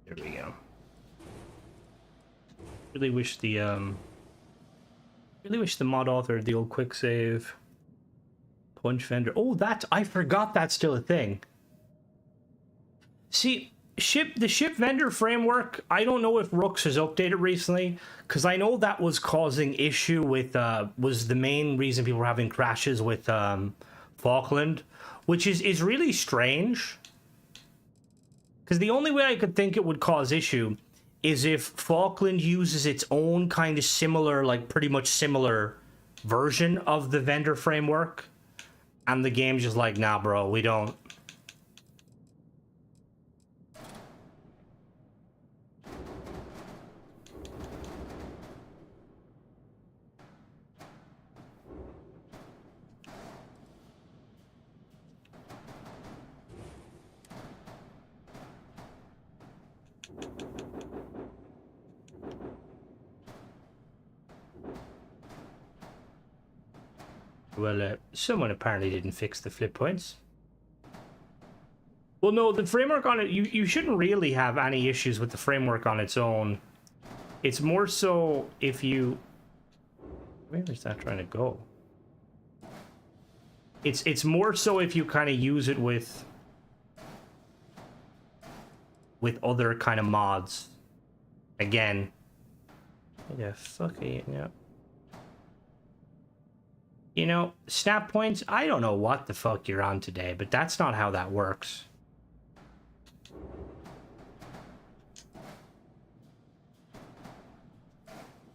There we go. Really wish the mod author, the old quick save punch vendor. Oh, I forgot that's still a thing. See, the ship vendor framework, I don't know if Rooks has updated recently, because I know that was causing issue with was the main reason people were having crashes with Falkland, which is really strange, because the only way I could think it would cause issue is if Falkland uses its own kind of similar, like pretty much similar version of the vendor framework, and the game's just like, nah bro, we don't. Well, someone apparently didn't fix the flip points. Well, no, the framework on it, you shouldn't really have any issues with the framework on its own. It's more so if you... Where is that trying to go? It's more so if you kind of use it with other kind of mods. Again. Yeah, fuck it, yeah. You know, snap points, I don't know what the fuck you're on today, but that's not how that works.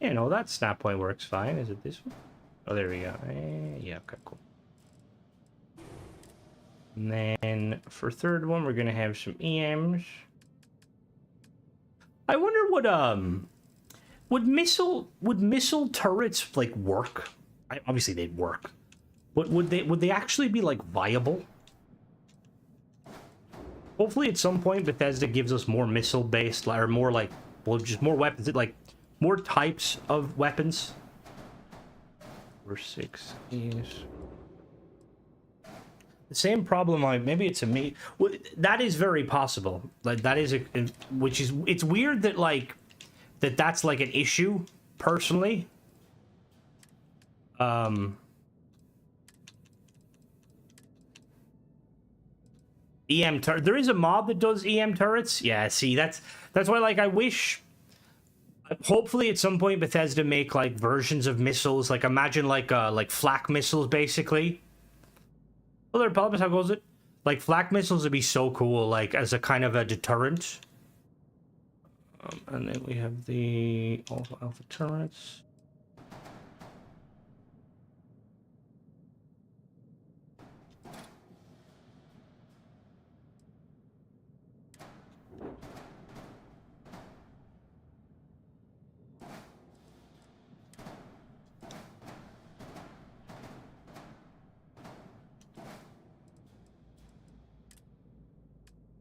You know, that snap point works fine. Is it this one? Oh, there we go. Yeah, okay, cool. And then for third one, we're gonna have some EMs. I wonder would missile turrets like work? Obviously they'd work, but would they actually be like viable? Hopefully at some point Bethesda gives us more missile based, or more like, well, just more weapons, like more types of weapons. Or 6 is the same problem. Maybe it's a me. Well, that is very possible. Like that is which is, it's weird that like that's like an issue personally. EM turret. There is a mod that does EM turrets. Yeah, see, that's why, like, I wish. Hopefully, at some point, Bethesda make like versions of missiles. Like, imagine like flak missiles, basically. Oh, there, Pelvis, how goes it? Like, flak missiles would be so cool, like as a kind of a deterrent. And then we have the alpha turrets.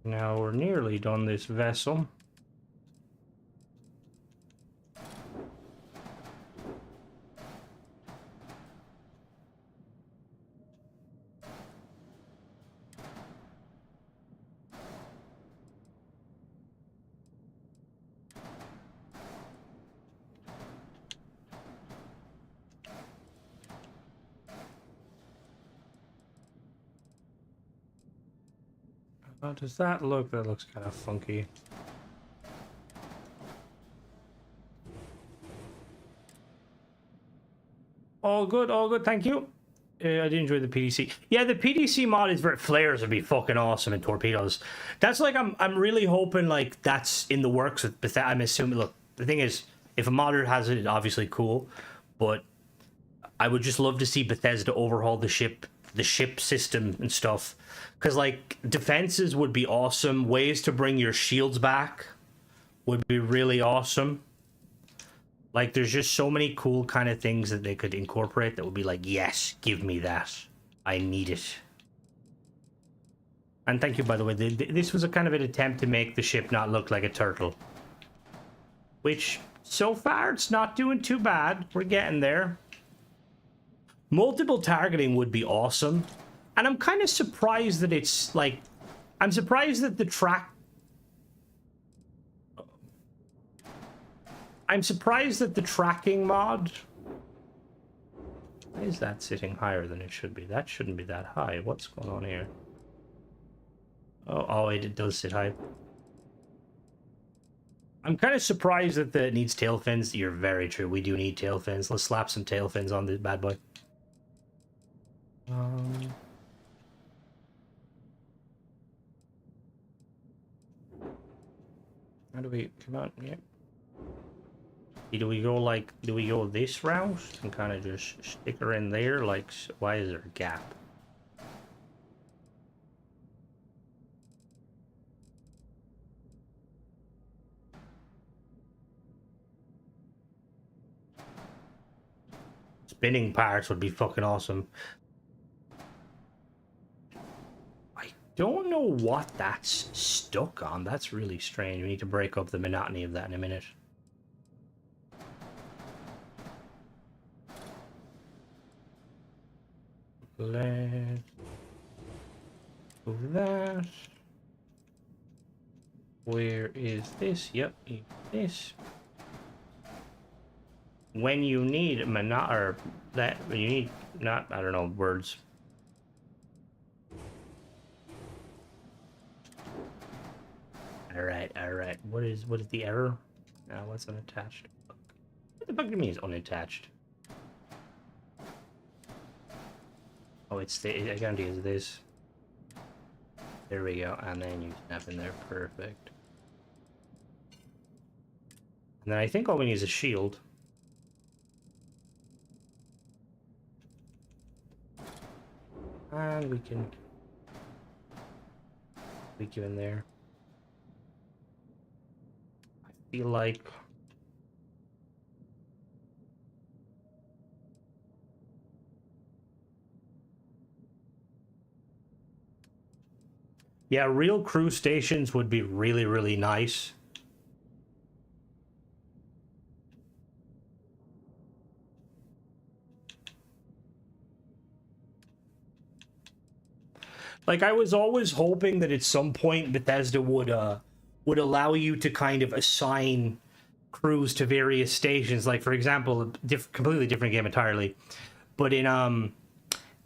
Now we're nearly done this vessel. How does that look? That looks kind of funky. All good, thank you. I did enjoy the PDC. Yeah, the PDC mod is very... Flares would be fucking awesome, and torpedoes. That's like, I'm really hoping like that's in the works with Bethesda. I'm assuming, look, the thing is, if a modder has it, it's obviously cool, but I would just love to see Bethesda overhaul the ship system and stuff, because like defenses would be awesome. Ways to bring your shields back would be really awesome. Like, there's just so many cool kind of things that they could incorporate that would be like, yes, give me that, I need it. And thank you, by the way. This was a kind of an attempt to make the ship not look like a turtle, which so far it's not doing too bad. We're getting there. Multiple targeting would be awesome. And I'm kind of surprised that it's like... I'm surprised that the track... I'm surprised that the tracking mod... Why is that sitting higher than it should be? That shouldn't be that high. What's going on here? Oh, it does sit high. I'm kind of surprised that it needs tail fins. You're very true. We do need tail fins. Let's slap some tail fins on this bad boy. How do we come on? Yeah. Do we go like? Do we go this route and kind of just stick her in there? Like, why is there a gap? Spinning parts would be fucking awesome. I don't know what that's stuck on. That's really strange. We need to break up the monotony of that in a minute. Let's do that. Where is this? Yep, this. When you need or that when you need not I don't know words. All right. What is the error? Now what's unattached? What the fuck do you mean is unattached? Oh, it's the I guarantee it's this. There we go, and then you snap in there, perfect. And then I think all we need is a shield. And we can leak you in there. I feel like yeah, real crew stations would be really, really nice. Like, I was always hoping that at some point Bethesda would allow you to kind of assign crews to various stations. Like, for example, a completely different game entirely, but in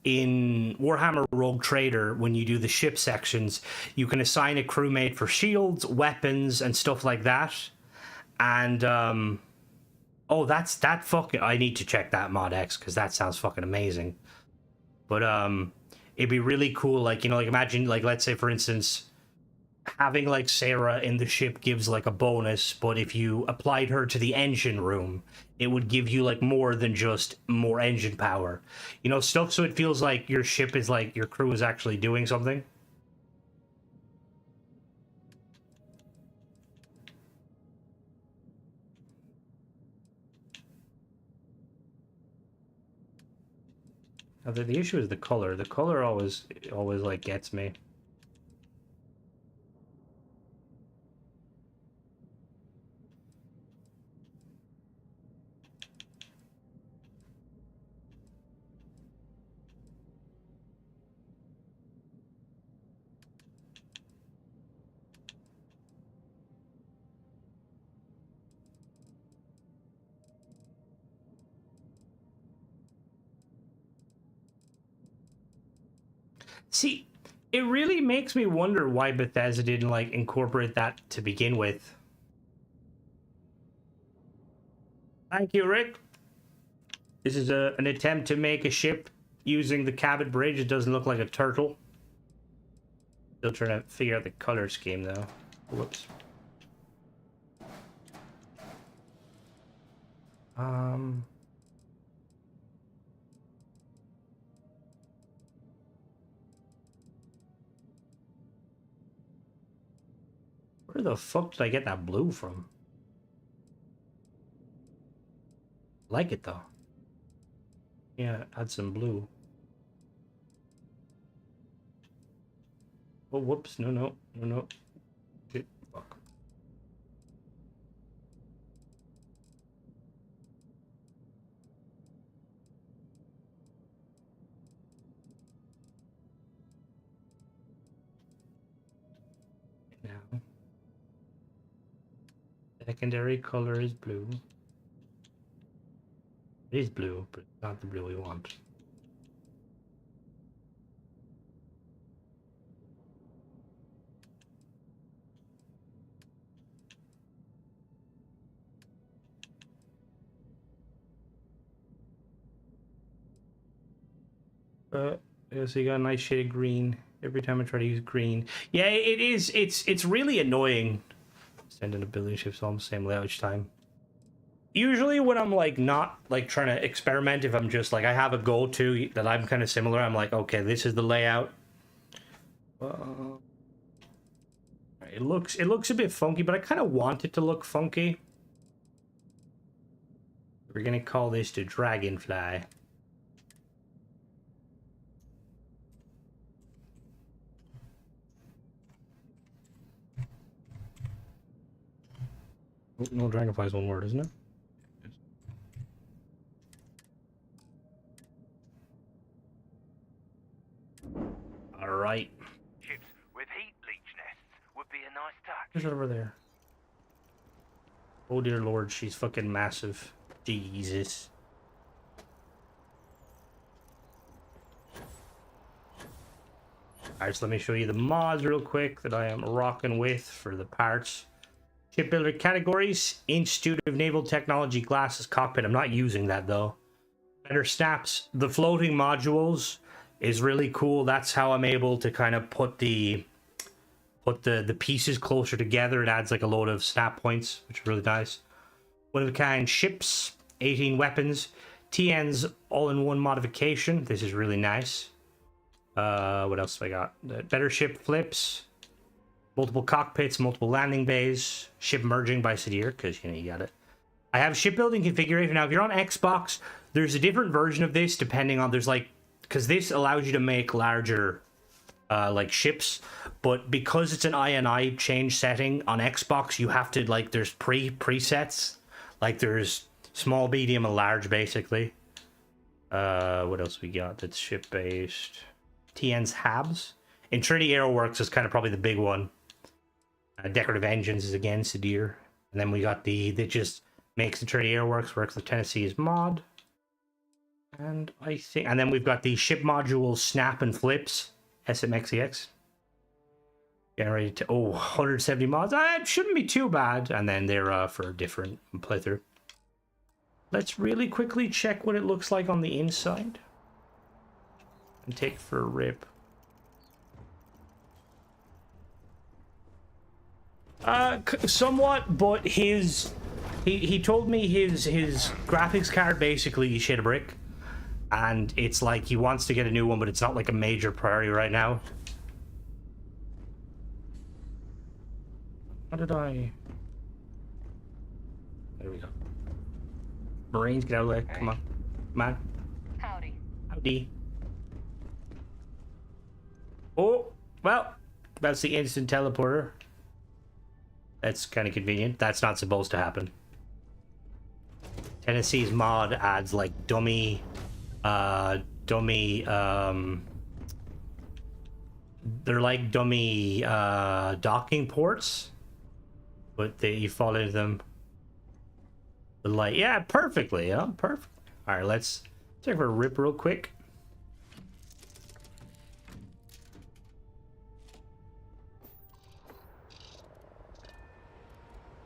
Warhammer Rogue Trader, when you do the ship sections, you can assign a crewmate for shields, weapons, and stuff like that. And oh, that fucking I need to check that mod X because that sounds fucking amazing. But it'd be really cool, like, you know, like imagine, like, let's say for instance, having like Sarah in the ship gives like a bonus, but if you applied her to the engine room, it would give you like more than just more engine power, you know, stuff, so it feels like your ship is like your crew is actually doing something. Now, the issue is the color. The color always like gets me. See, it really makes me wonder why Bethesda didn't like incorporate that to begin with. Thank you, Rick. This is an attempt to make a ship using the Cabot Bridge. It doesn't look like a turtle. Still trying to figure out the color scheme though. Whoops. Where the fuck did I get that blue from? Like it though. Yeah, add some blue. Oh, whoops. No. Shit, fuck. Now, secondary color is blue. It is blue, but it's not the blue we want. Yeah, so you got a nice shade of green every time I try to use green. Yeah, it is. It's really annoying. Sending ability ships all the same layout each time. Usually when I'm like not like trying to experiment, if I'm just like I have a go-to that I'm kind of similar, I'm like, okay, this is the layout. It looks a bit funky, but I kind of want it to look funky. We're gonna call this the Dragonfly. Oh, no, Dragonfly is one word, isn't it? All right. Ships with heat leech nests would be a nice touch. Who's over there? Oh dear lord, she's fucking massive. Jesus. Alright, so let me show you the mods real quick that I am rocking with for the parts. Shipbuilder categories, Institute of Naval Technology Glasses Cockpit. I'm not using that though. Better snaps. The floating modules is really cool. That's how I'm able to kind of put the pieces closer together. It adds like a load of snap points, which is really nice. One of a kind ships, 18 weapons, TN's all-in-one modification. This is really nice. What else have I got? The better ship flips, multiple cockpits, multiple landing bays, ship merging by Sadir, because you know you got it. I have shipbuilding configuration. Now, if you're on Xbox, there's a different version of this depending on because this allows you to make larger like ships, but because it's an INI change setting on Xbox, you have to there's presets. Like there's small, medium, and large basically. What else we got that's ship based? TN's Habs. Trinity Aeroworks is kind of probably the big one. Decorative Engines is again Sadir. And then we got that just makes the Trinity Airworks works. The Tennessee's mod. And then we've got the ship modules Snap and Flips. SMXEX. Generated to 170 mods. It shouldn't be too bad. And then they're for a different playthrough. Let's really quickly check what it looks like on the inside. And take it for a rip. Somewhat, but he told me his graphics card basically shit a brick, and it's like he wants to get a new one, but it's not like a major priority right now. How did I? There we go. Marines, get out of the way. Come on, come on. Howdy. Howdy. Oh, well, that's the instant teleporter. That's kind of convenient. That's not supposed to happen. Tennessee's mod adds like dummy, they're like dummy docking ports, but you fall into them. Yeah, perfectly. Yeah, perfect. All right, let's take a rip real quick.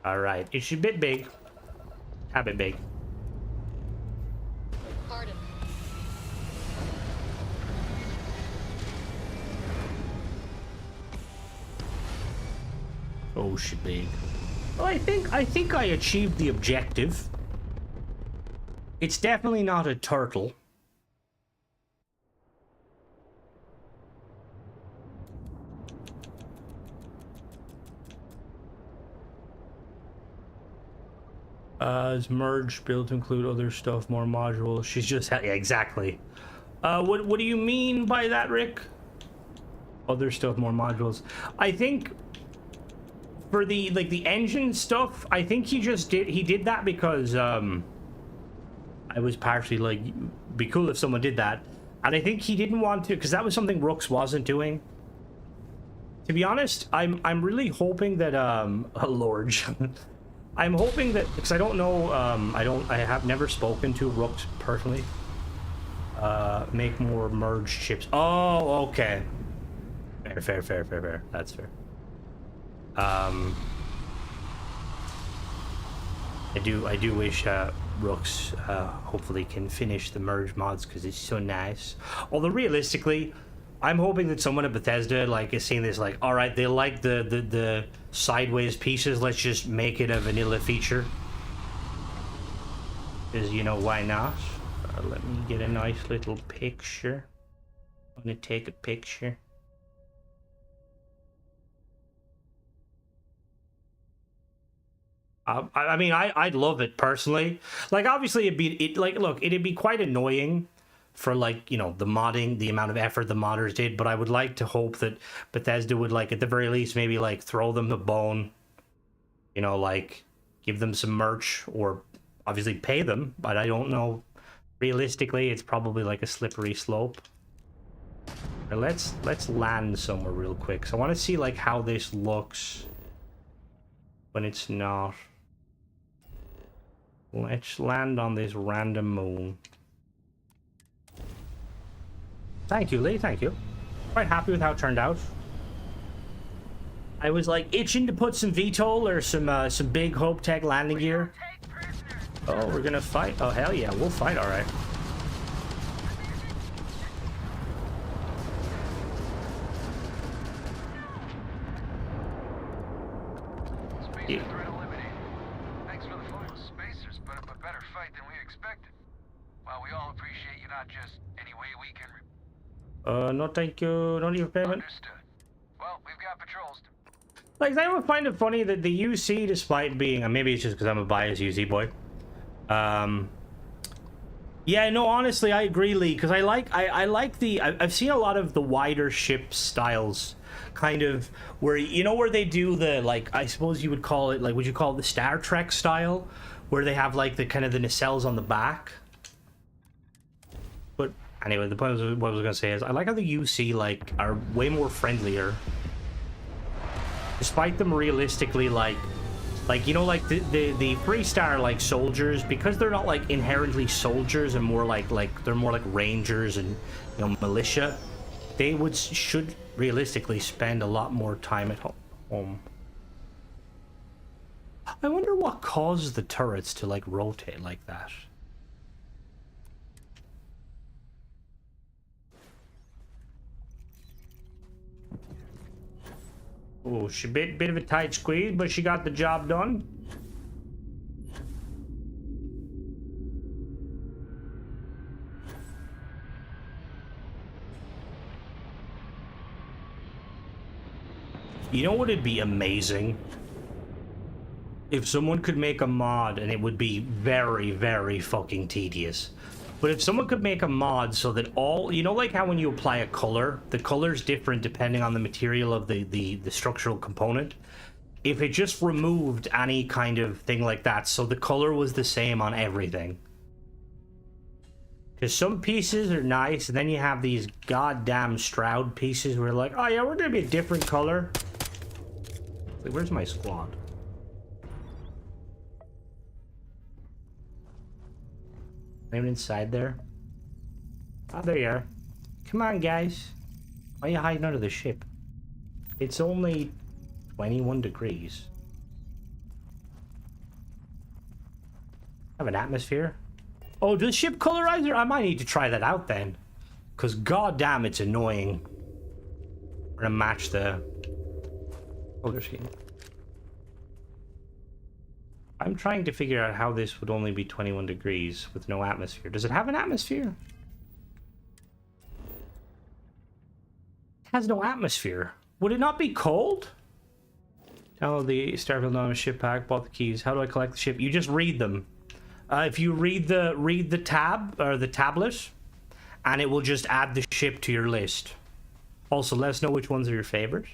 All right, it's a bit big. A bit big. Pardon. Oh, shit, big. Well, I think I achieved the objective. It's definitely not a turtle. Is merge built to include other stuff, more modules. She's just yeah, exactly. What do you mean by that, Rick? Other stuff, more modules. I think for the engine stuff, I think he did that because I was partially like, be cool if someone did that, and I think he didn't want to because that was something Rooks wasn't doing. To be honest, I'm really hoping that oh Lord. I'm hoping that, because I don't know, I have never spoken to Rooks personally. Make more merged ships. Oh, okay. Fair. That's fair. I do wish Rooks hopefully can finish the merge mods because it's so nice. Although realistically, I'm hoping that someone at Bethesda like is seeing this like, all right, they like the sideways pieces. Let's just make it a vanilla feature. Because you know why not? Let me get a nice little picture. I'm gonna take a picture. I mean, I'd love it personally. Like, obviously, it'd be quite annoying for, like, you know, the modding, the amount of effort the modders did, but I would like to hope that Bethesda would, like, at the very least, maybe, like, throw them a bone, you know, like, give them some merch, or obviously pay them, but I don't know. Realistically, it's probably, like, a slippery slope. Now, let's land somewhere real quick. So I want to see, like, how this looks when it's not. Let's land on this random moon. Thank you, Lee, thank you. Quite happy with how it turned out. I was like itching to put some VTOL or some big Hope Tech landing gear. Oh, we're gonna fight? Oh, hell yeah, we'll fight, alright. Yeah. No thank you, no need for payment. Understood. Well, we've got patrols. Like, I would find it funny that the UC, despite being, maybe it's just because I'm a biased UC boy. Yeah, no, honestly, I agree, Lee, because I like the, I've seen a lot of the wider ship styles, kind of, where, you know, where they do the, like, I suppose you would call it, like, would you call it the Star Trek style, where they have, like, the kind of the nacelles on the back? But anyway, the point was, what I was gonna say is, I like how the UC, like, are way more friendlier, despite them realistically, like, you know, like the 3-star like soldiers, because they're not like inherently soldiers and more like they're more like rangers and, you know, militia, they should realistically spend a lot more time at home. I wonder what causes the turrets to like rotate like that. Oh, she bit of a tight squeeze, but she got the job done. You know what would be amazing? If someone could make a mod, and it would be very, very fucking tedious. But if someone could make a mod so that all, you know, like how when you apply a color, the color's different depending on the material of the structural component. If it just removed any kind of thing like that, so the color was the same on everything. Because some pieces are nice, and then you have these goddamn Stroud pieces where like, oh yeah, we're gonna be a different color. Wait, where's my squad? Anyone inside there? Oh, there you are. Come on, guys. Why are you hiding under the ship? It's only 21 degrees. Have an atmosphere? Oh, does ship colorizer? I might need to try that out then. Because goddamn, it's annoying. We're gonna match the color scheme. I'm trying to figure out how this would only be 21 degrees with no atmosphere. Does it have an atmosphere? It has no atmosphere. Would it not be cold? Oh, the Starfield Anonymous ship pack, bought the keys. How do I collect the ship? You just read them. If you read the tab or the tablet, and it will just add the ship to your list. Also, let us know which ones are your favorite.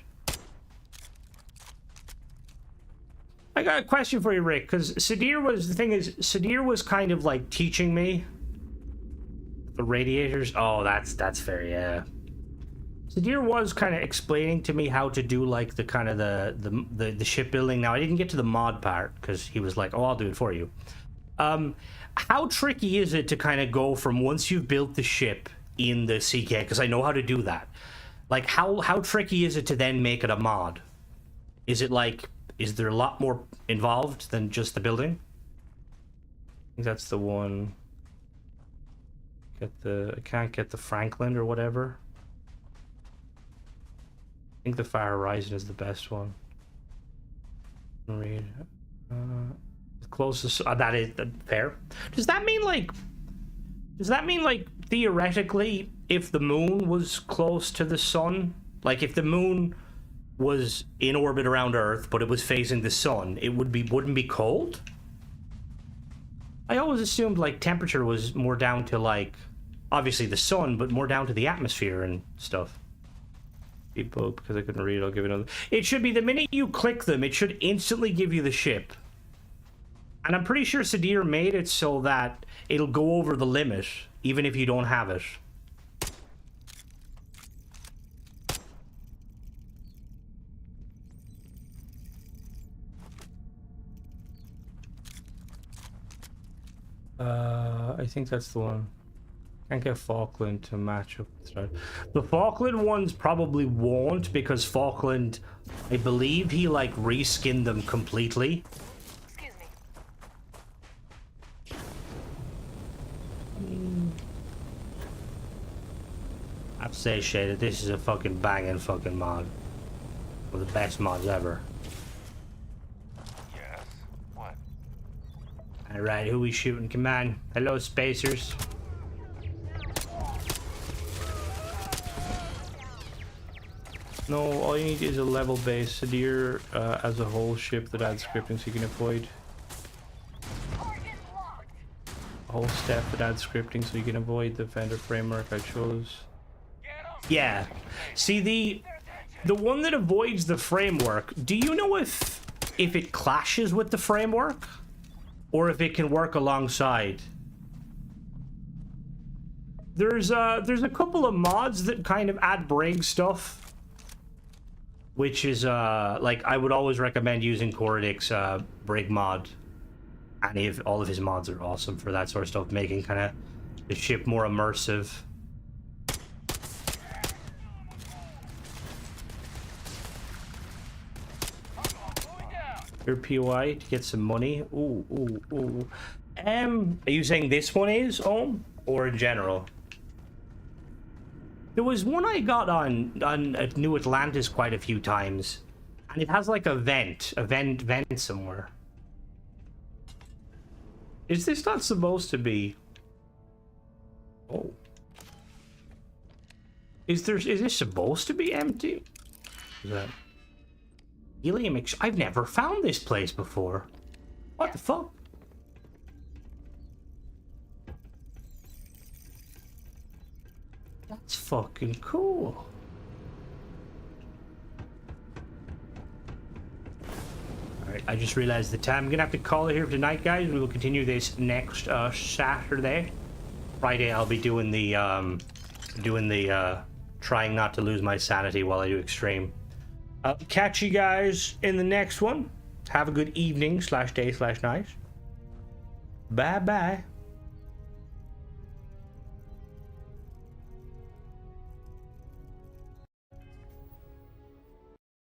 I got a question for you, Rick, because Sadir was kind of like teaching me the radiators. Oh, that's fair, yeah. Sadir was kind of explaining to me how to do like the kind of the shipbuilding. Now I didn't get to the mod part because he was like, "Oh, I'll do it for you." How tricky is it to kind of go from once you've built the ship in the CK? Because I know how to do that. Like, how tricky is it to then make it a mod? Is it like, is there a lot more involved than just the building? think that's the one. I can't get the Franklin or whatever. I think the Far Horizon is the best one. Read. The closest. That is fair. Does that mean like theoretically, if the moon was close to the sun, like if the moon was in orbit around Earth, but it was facing the sun, it wouldn't be cold? I always assumed like temperature was more down to like obviously the sun, but more down to the atmosphere and stuff. People, because I couldn't read it, I'll give it another. It should be the minute you click them, it should instantly give you the ship. And I'm pretty sure Sadir made it so that it'll go over the limit, even if you don't have it. I think that's the one. Can't get Falkland to match up with that. The Falkland ones probably won't, because Falkland, I believe he like reskinned them completely. Excuse me. I have to say, Shaded, this is a fucking banging fucking mod. One of the best mods ever. Yes. What? Alright, who we shooting? Come on. Hello, spacers. No, all you need is a level base. Sadir as a whole ship that adds scripting so you can avoid. A whole step that adds scripting so you can avoid the vendor framework I chose. Yeah. See, the one that avoids the framework, do you know if it clashes with the framework? Or if it can work alongside? There's a couple of mods that kind of add brig stuff. Which is, like, I would always recommend using Korodic's brig mod. And all of his mods are awesome for that sort of stuff, making kind of the ship more immersive. Your POI to get some money. Ooh. Are you saying this one is, or in general? There was one I got on New Atlantis quite a few times, and it has like a vent somewhere. Is this not supposed to be? Oh. Is this supposed to be empty? Is that helium? I've never found this place before. What the fuck? That's fucking cool. Alright, I just realized the time. I'm gonna have to call it here for tonight, guys. We will continue this next Saturday. Friday I'll be doing the trying not to lose my sanity while I do extreme. I'll catch you guys in the next one. Have a good evening /day/night. Bye bye.